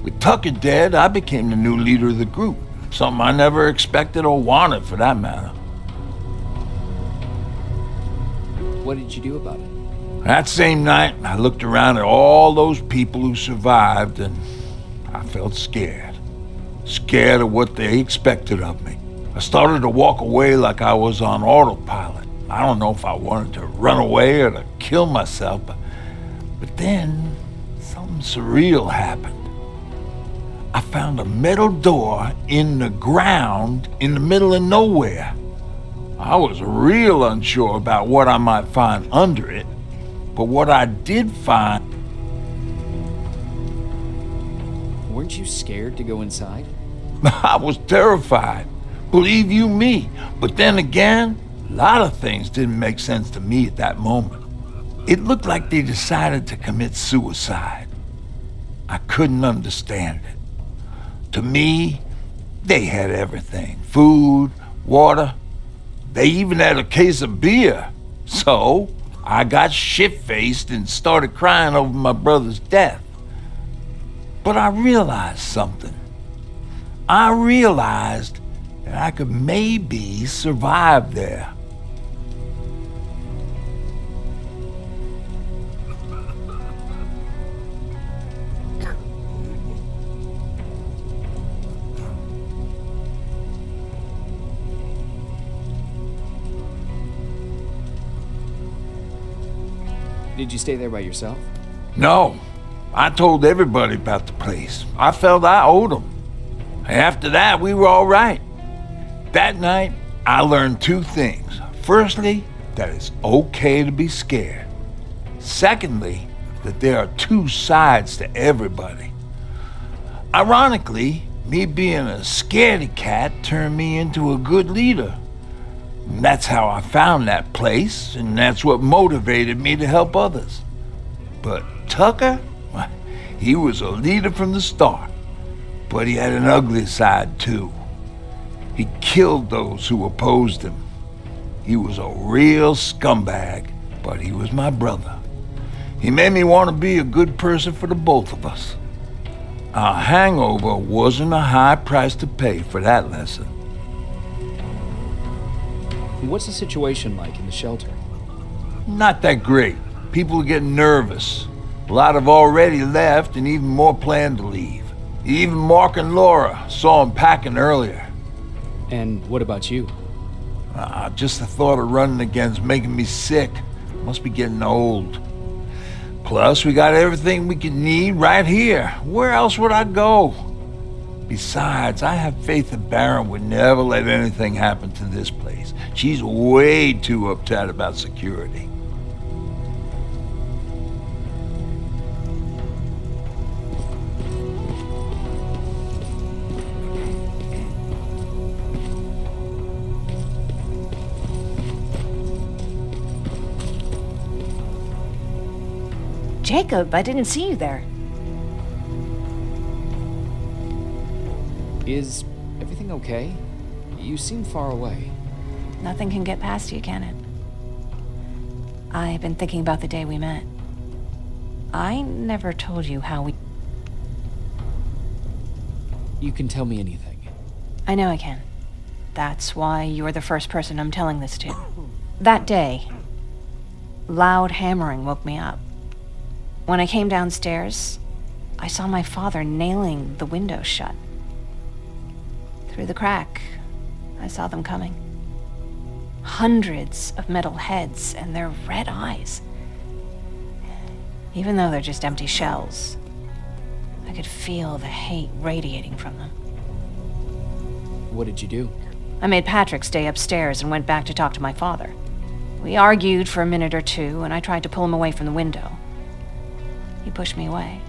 with Tucker dead, I became the new leader of the group. Something I never expected or wanted, for that matter. What did you do about it? That same night, I looked around at all those people who survived, and I felt scared. Scared of what they expected of me. I started to walk away like I was on autopilot. I don't know if I wanted to run away or to kill myself, but then something surreal happened. I found a metal door in the ground in the middle of nowhere. I was real unsure about what I might find under it, but what I did find... Weren't you scared to go inside? I was terrified, believe you me. But then again, a lot of things didn't make sense to me at that moment. It looked like they decided to commit suicide. I couldn't understand it. To me, they had everything. Food, water. They even had a case of beer. So, I got shit-faced and started crying over my brother's death. But I realized something. I realized that I could maybe survive there. Did you stay there by yourself? No. I told everybody about the place. I felt I owed them. After that, we were all right. That night, I learned two things. Firstly, that it's okay to be scared. Secondly, that there are two sides to everybody. Ironically, me being a scaredy cat turned me into a good leader. And that's how I found that place, and that's what motivated me to help others. But Tucker, he was a leader from the start, but he had an ugly side too. He killed those who opposed him. He was a real scumbag, but he was my brother. He made me want to be a good person for the both of us. Our hangover wasn't a high price to pay for that lesson. What's the situation like in the shelter? Not that great. People are getting nervous. A lot have already left, and even more plan to leave. Even Mark and Laura saw them packing earlier. And what about you? Just the thought of running again's making me sick. Must be getting old. Plus, we got everything we could need right here. Where else would I go? Besides, I have faith that Baron would never let anything happen to this place. She's way too uptight about security. Jacob, I didn't see you there. Is everything okay? You seem far away. Nothing can get past you, can it? I've been thinking about the day we met. I never told you how we... You can tell me anything. I know I can. That's why you're the first person I'm telling this to. That day, loud hammering woke me up. When I came downstairs, I saw my father nailing the window shut. Through the crack, I saw them coming. Hundreds of metal heads and their red eyes. Even though they're just empty shells, I could feel the hate radiating from them. What did you do? I made Patrick stay upstairs and went back to talk to my father. We argued for a minute or two, and I tried to pull him away from the window. He pushed me away.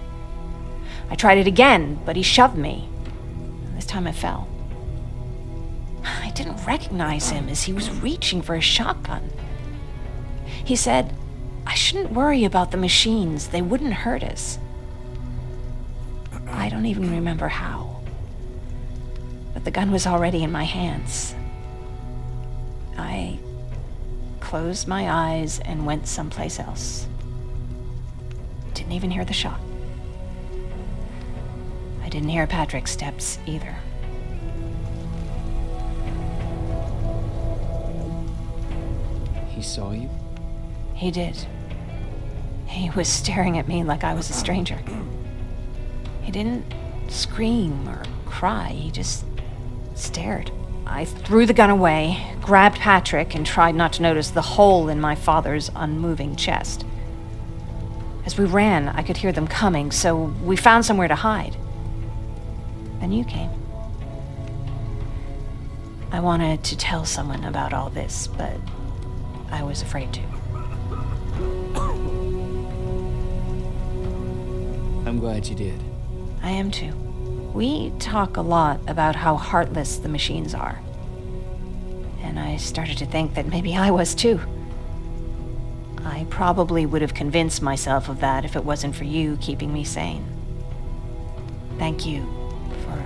I tried it again, but he shoved me. This time I fell. I didn't recognize him as he was reaching for a shotgun. He said, I shouldn't worry about the machines. They wouldn't hurt us. I don't even remember how. But the gun was already in my hands. I closed my eyes and went someplace else. Didn't even hear the shot. I didn't hear Patrick's steps either. He saw you? He did. He was staring at me like I was a stranger. He didn't scream or cry, he just stared. I threw the gun away, grabbed Patrick, and tried not to notice the hole in my father's unmoving chest. As we ran, I could hear them coming, so we found somewhere to hide. Then you came. I wanted to tell someone about all this, but I was afraid to. I'm glad you did. I am too. We talk a lot about how heartless the machines are. And I started to think that maybe I was too. I probably would have convinced myself of that if it wasn't for you keeping me sane. Thank you for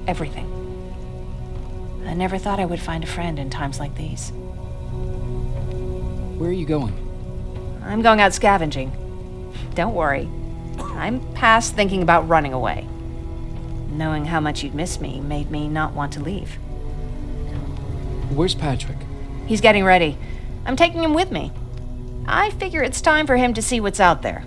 everything. I never thought I would find a friend in times like these. Where are you going? I'm going out scavenging. Don't worry. I'm past thinking about running away. Knowing how much you'd miss me made me not want to leave. Where's Patrick? He's getting ready. I'm taking him with me. I figure it's time for him to see what's out there.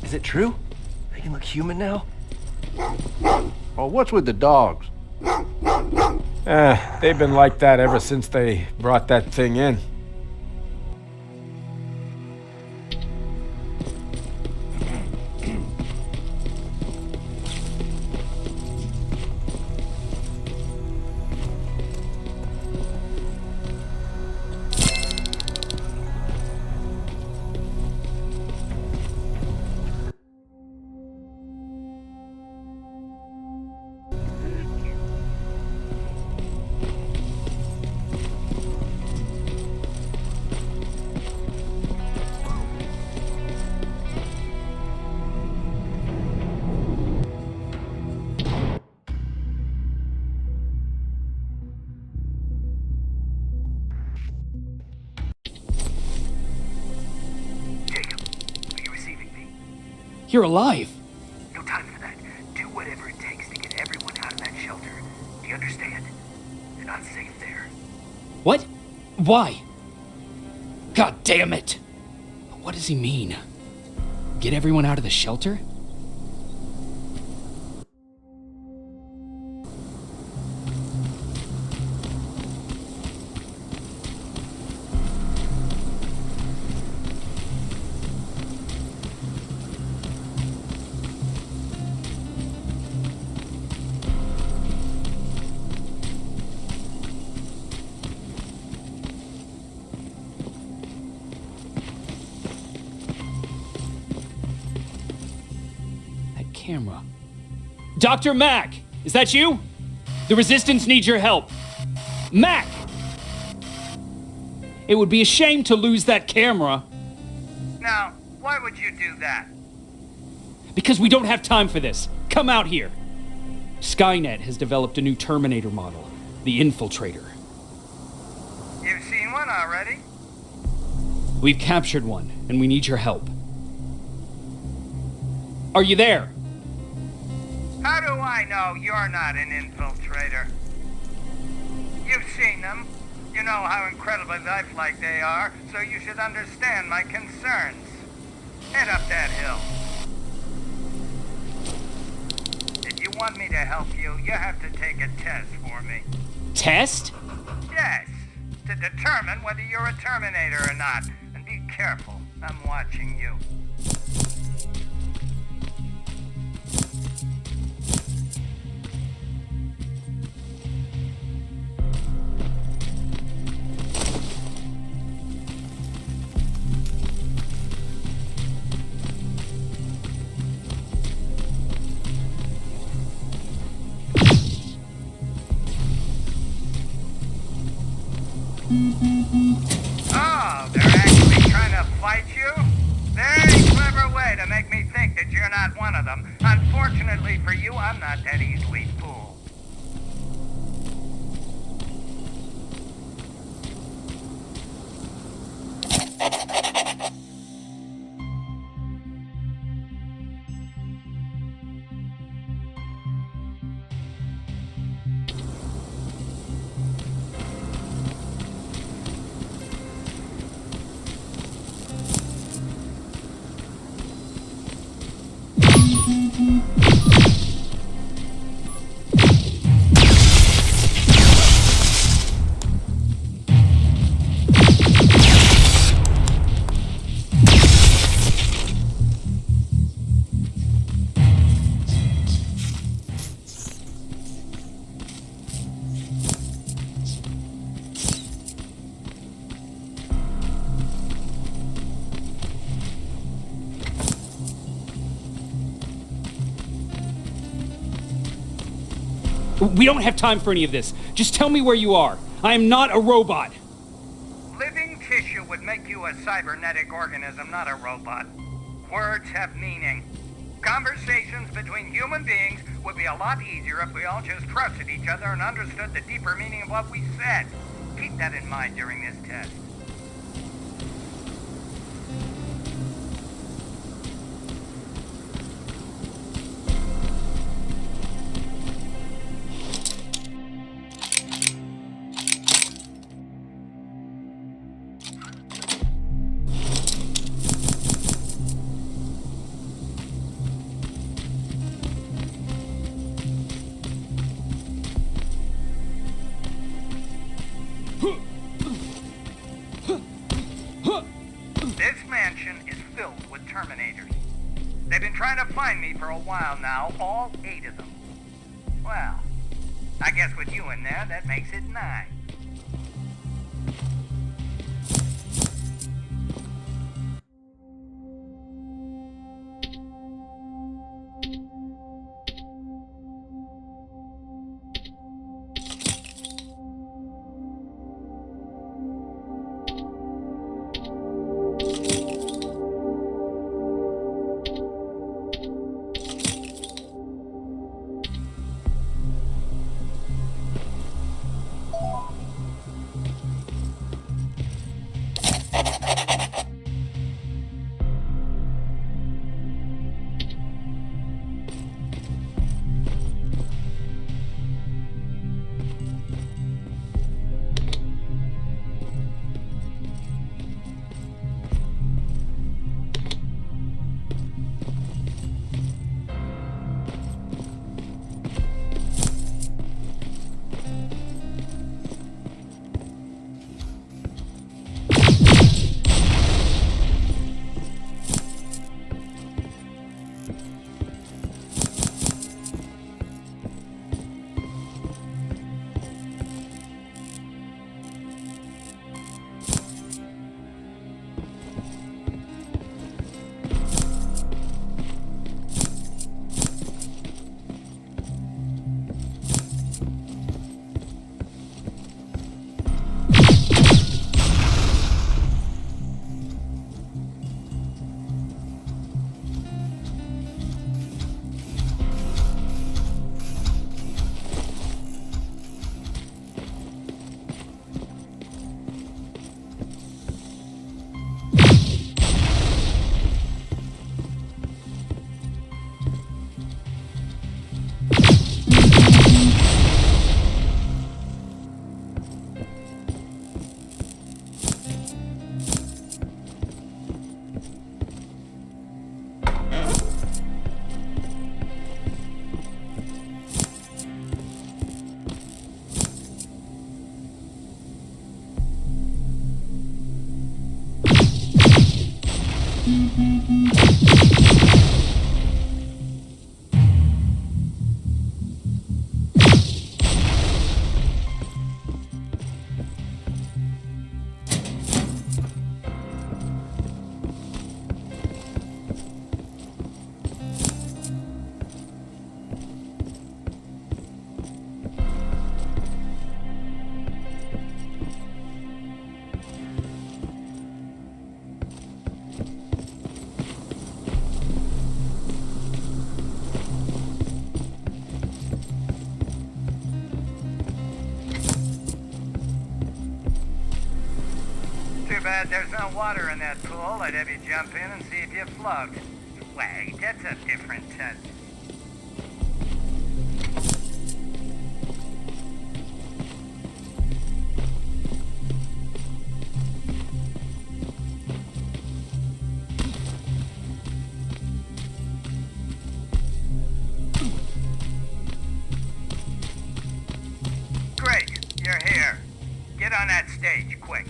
Is it true? They can look human now? Oh, what's with the dogs? They've been like that ever since they brought that thing in. You're alive! No time for that. Do whatever it takes to get everyone out of that shelter. Do you understand? They're not safe there. What? Why? God damn it! What does he mean? Get everyone out of the shelter? Camera. Dr. Mack! Is that you? The Resistance needs your help. Mack! It would be a shame to lose that camera. Now, why would you do that? Because we don't have time for this. Come out here. Skynet has developed a new Terminator model, the Infiltrator. You've seen one already? We've captured one, and we need your help. Are you there? How do I know you're not an infiltrator? You've seen them. You know how incredibly lifelike they are, so you should understand my concerns. Head up that hill. If you want me to help you, you have to take a test for me. Test? Yes, to determine whether you're a Terminator or not. And be careful, I'm watching you. Oh, they're actually trying to fight you? Very clever way to make me think that you're not one of them. Unfortunately for you, I'm not that easily fooled. We don't have time for any of this. Just tell me where you are. I am not a robot. Living tissue would make you a cybernetic organism, not a robot. Words have meaning. Conversations between human beings would be a lot easier if we all just trusted each other and understood the deeper meaning of what we said. Keep that in mind during this test. This mansion is filled with Terminators. They've been trying to find me for a while now, all 8 of them. Well, I guess with you in there, that makes it 9. bad there's no water in that pool. I'd have you jump in and see if you float. Wait, that's a different Great, you're here. Get on that stage, quick.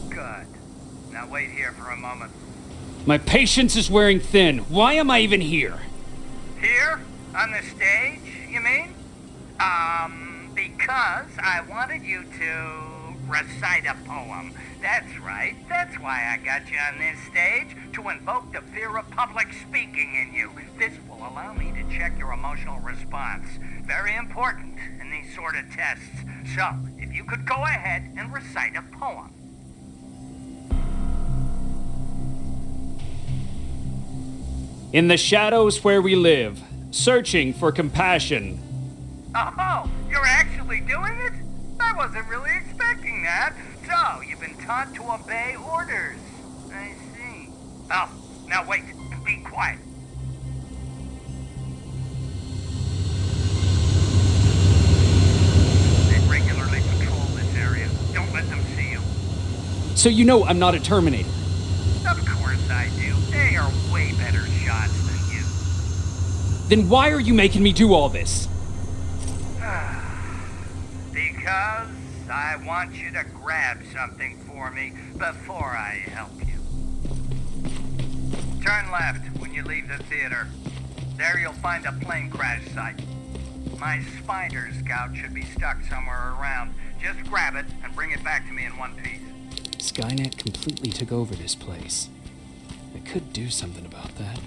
Good. Now wait here for a moment. My patience is wearing thin. Why am I even here? Here? On the stage, you mean? Because I wanted you to recite a poem. That's right. That's why I got you on this stage, to invoke the fear of public speaking in you. This will allow me to check your emotional response. Very important in these sort of tests. So, if you could go ahead and recite a poem. In the shadows where we live, searching for compassion. Oh, you're actually doing it? I wasn't really expecting that. So, you've been taught to obey orders. I see. Oh, now wait. Be quiet. They regularly patrol this area. Don't let them see you. So you know I'm not a Terminator. Of course I do. They are way better shots than you. Then why are you making me do all this? Because I want you to grab something for me before I help you. Turn left when you leave the theater. There you'll find a plane crash site. My spider scout should be stuck somewhere around. Just grab it and bring it back to me in one piece. Skynet completely took over this place. I could do something about that.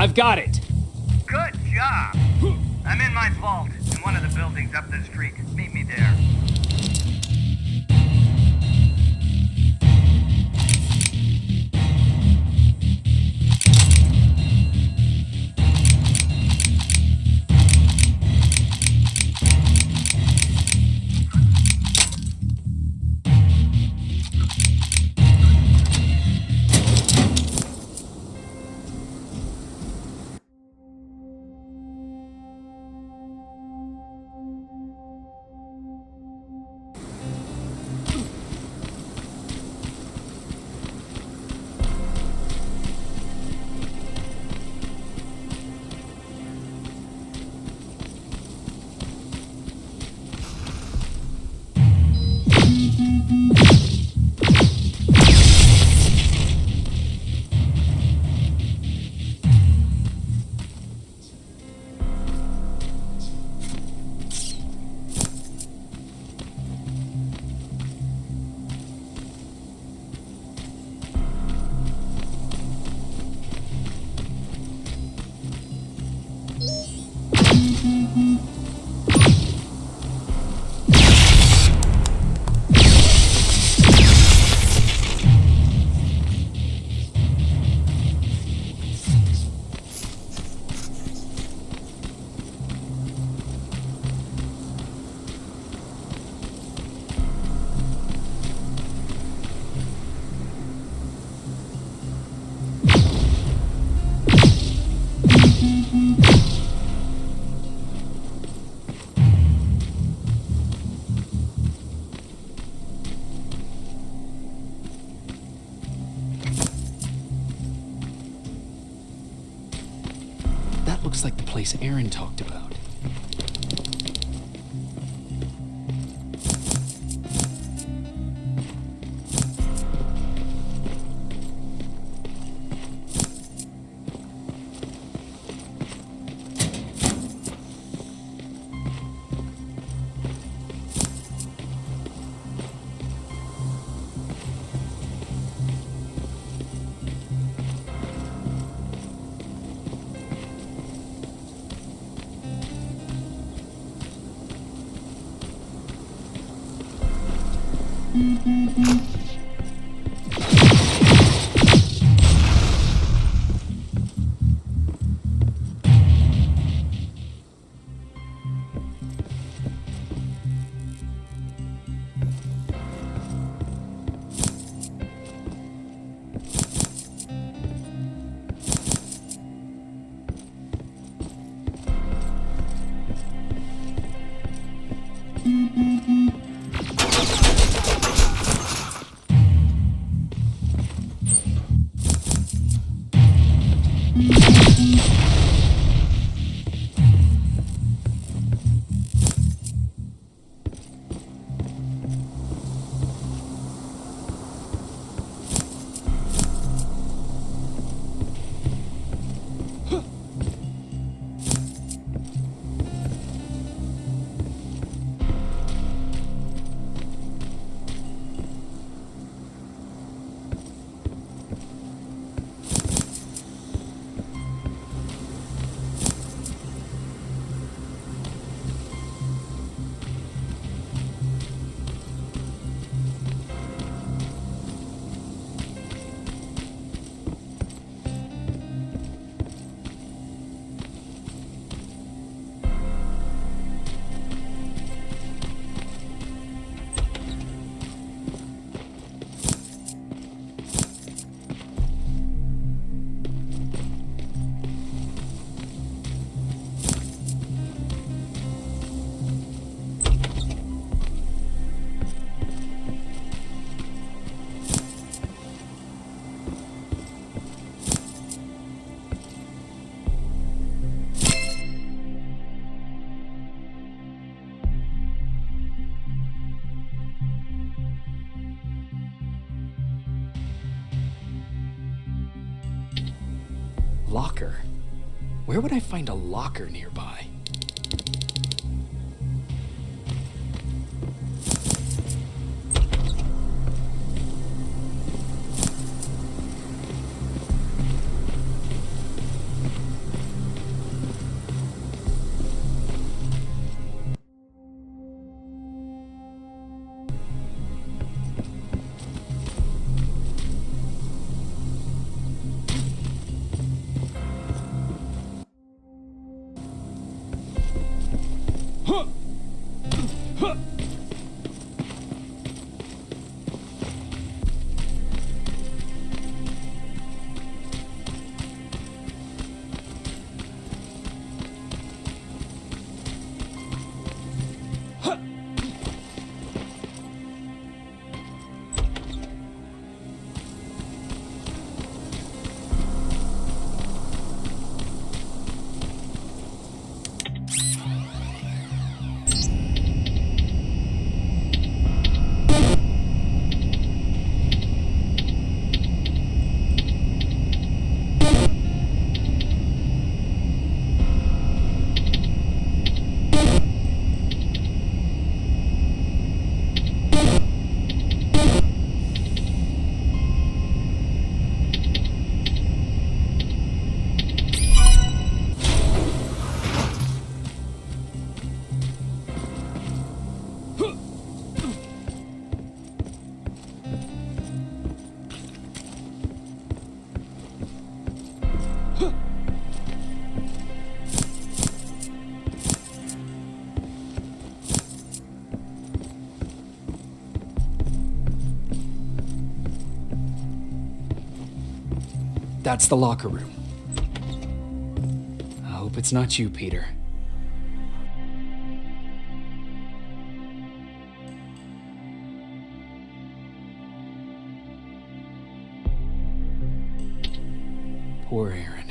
I've got it. Good job. I'm in my vault in one of the buildings up the street. Meet me there. Looks like the place Aaron talked about. Locker? Where would I find a locker nearby? That's the locker room. I hope it's not you, Peter. Poor Aaron.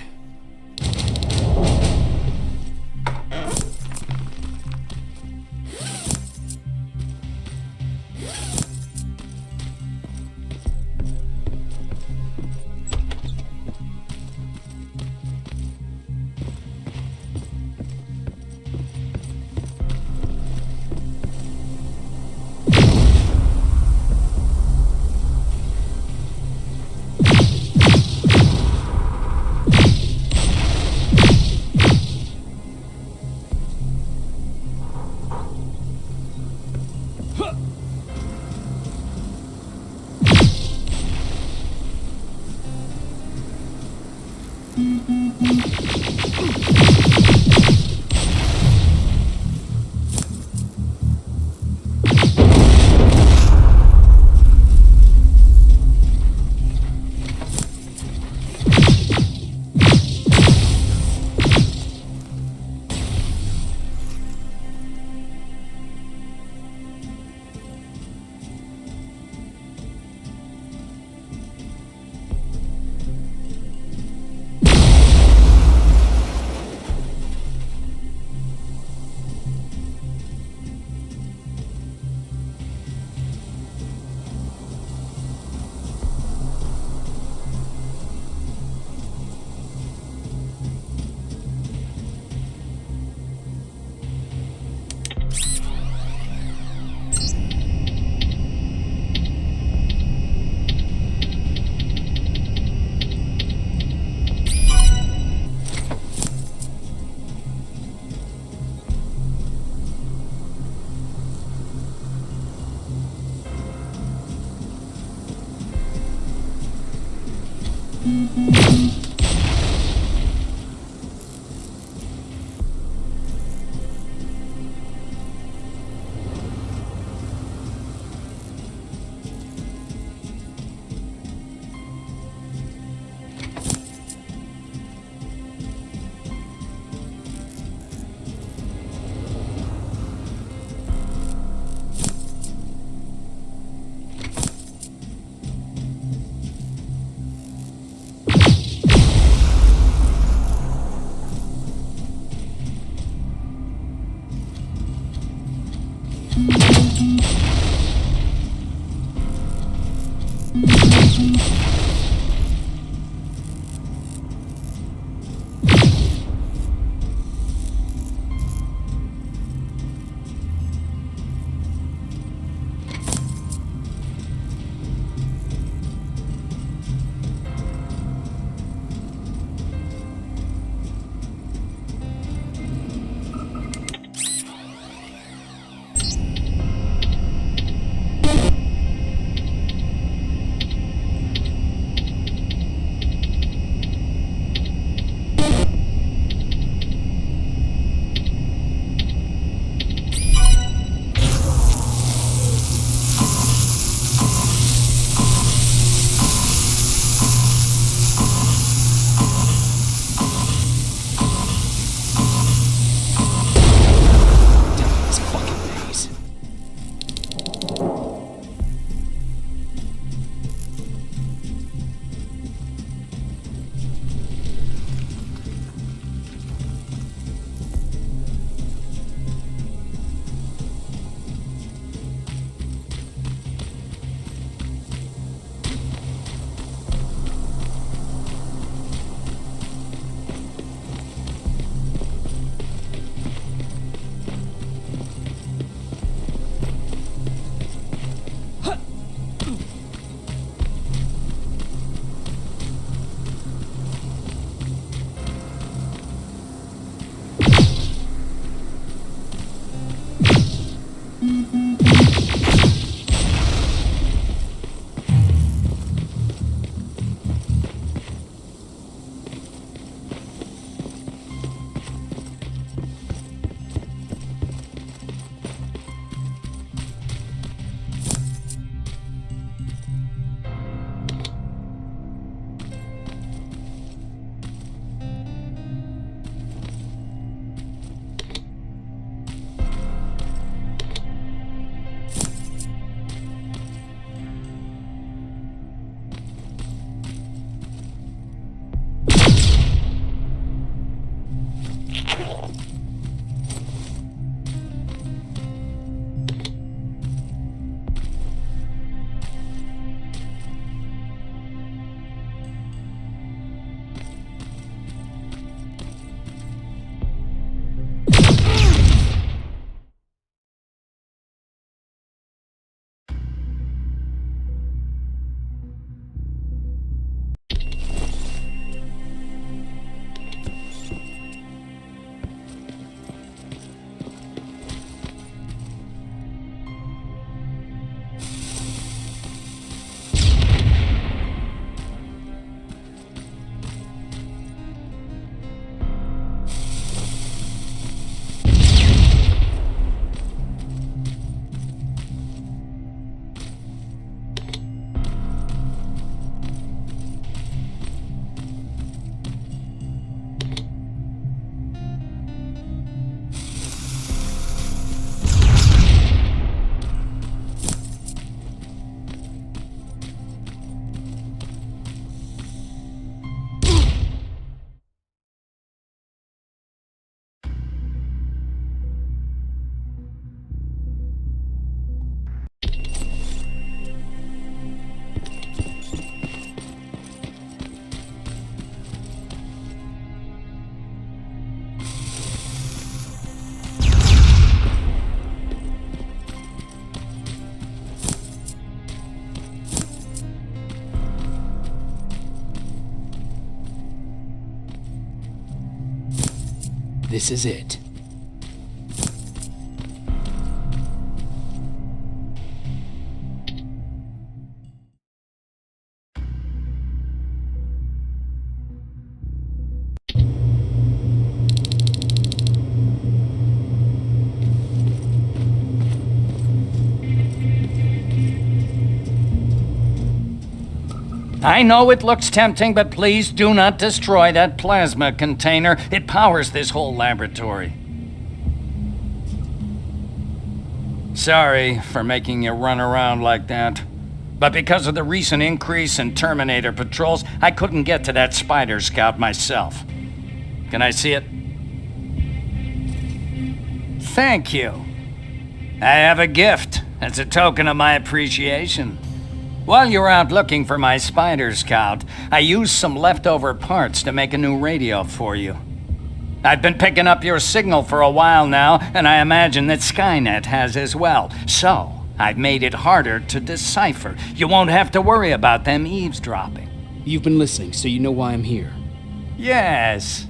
This is it. I know it looks tempting, but please do not destroy that plasma container. It powers this whole laboratory. Sorry for making you run around like that. But because of the recent increase in Terminator patrols, I couldn't get to that Spider Scout myself. Can I see it? Thank you. I have a gift as a token of my appreciation. While you were out looking for my Spider Scout, I used some leftover parts to make a new radio for you. I've been picking up your signal for a while now, and I imagine that Skynet has as well. So, I've made it harder to decipher. You won't have to worry about them eavesdropping. You've been listening, so you know why I'm here. Yes.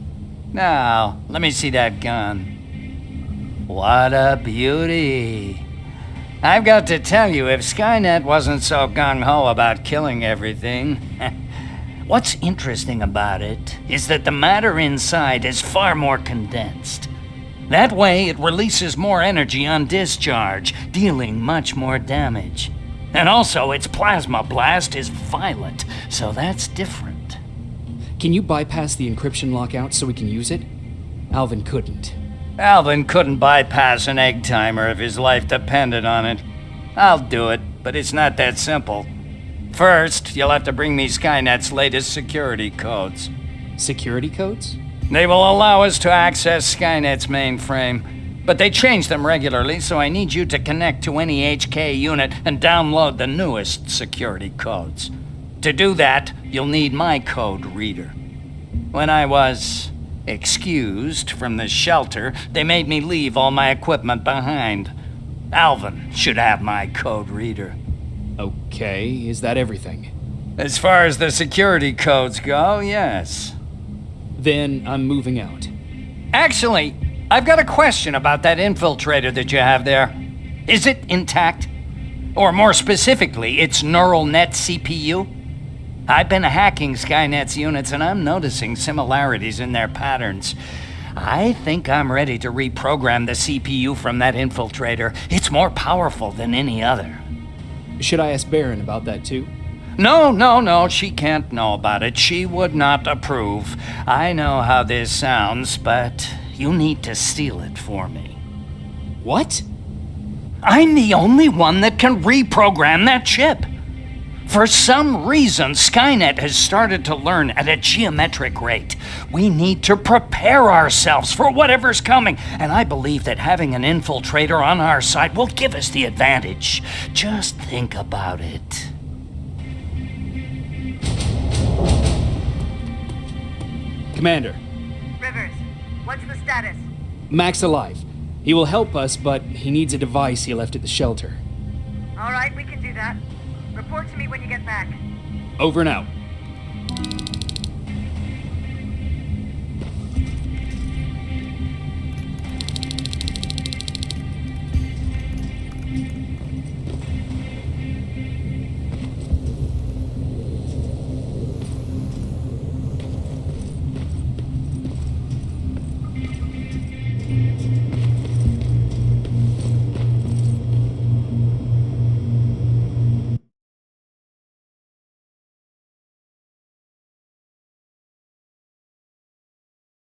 Now, let me see that gun. What a beauty. I've got to tell you, if Skynet wasn't so gung-ho about killing everything, what's interesting about it is that the matter inside is far more condensed. That way, it releases more energy on discharge, dealing much more damage. And also, its plasma blast is violent, so that's different. Can you bypass the encryption lockout so we can use it? Alvin couldn't. Alvin couldn't bypass an egg timer if his life depended on it. I'll do it, but it's not that simple. First, you'll have to bring me Skynet's latest security codes. Security codes? They will allow us to access Skynet's mainframe, but they change them regularly, so I need you to connect to any HK unit and download the newest security codes. To do that, you'll need my code reader. When I was excused from the shelter, they made me leave all my equipment behind. Alvin should have my code reader. Okay, is that everything? As far as the security codes go, yes. Then I'm moving out. Actually, I've got a question about that infiltrator that you have there. Is it intact? Or more specifically, its neural net CPU? I've been hacking Skynet's units and I'm noticing similarities in their patterns. I think I'm ready to reprogram the CPU from that infiltrator. It's more powerful than any other. Should I ask Baron about that too? No, she can't know about it. She would not approve. I know how this sounds, but you need to steal it for me. What? I'm the only one that can reprogram that chip. For some reason, Skynet has started to learn at a geometric rate. We need to prepare ourselves for whatever's coming, and I believe that having an infiltrator on our side will give us the advantage. Just think about it. Commander. Rivers, what's the status? Mac's alive. He will help us, but he needs a device he left at the shelter. All right, we can do that. Report to me when you get back. Over and out.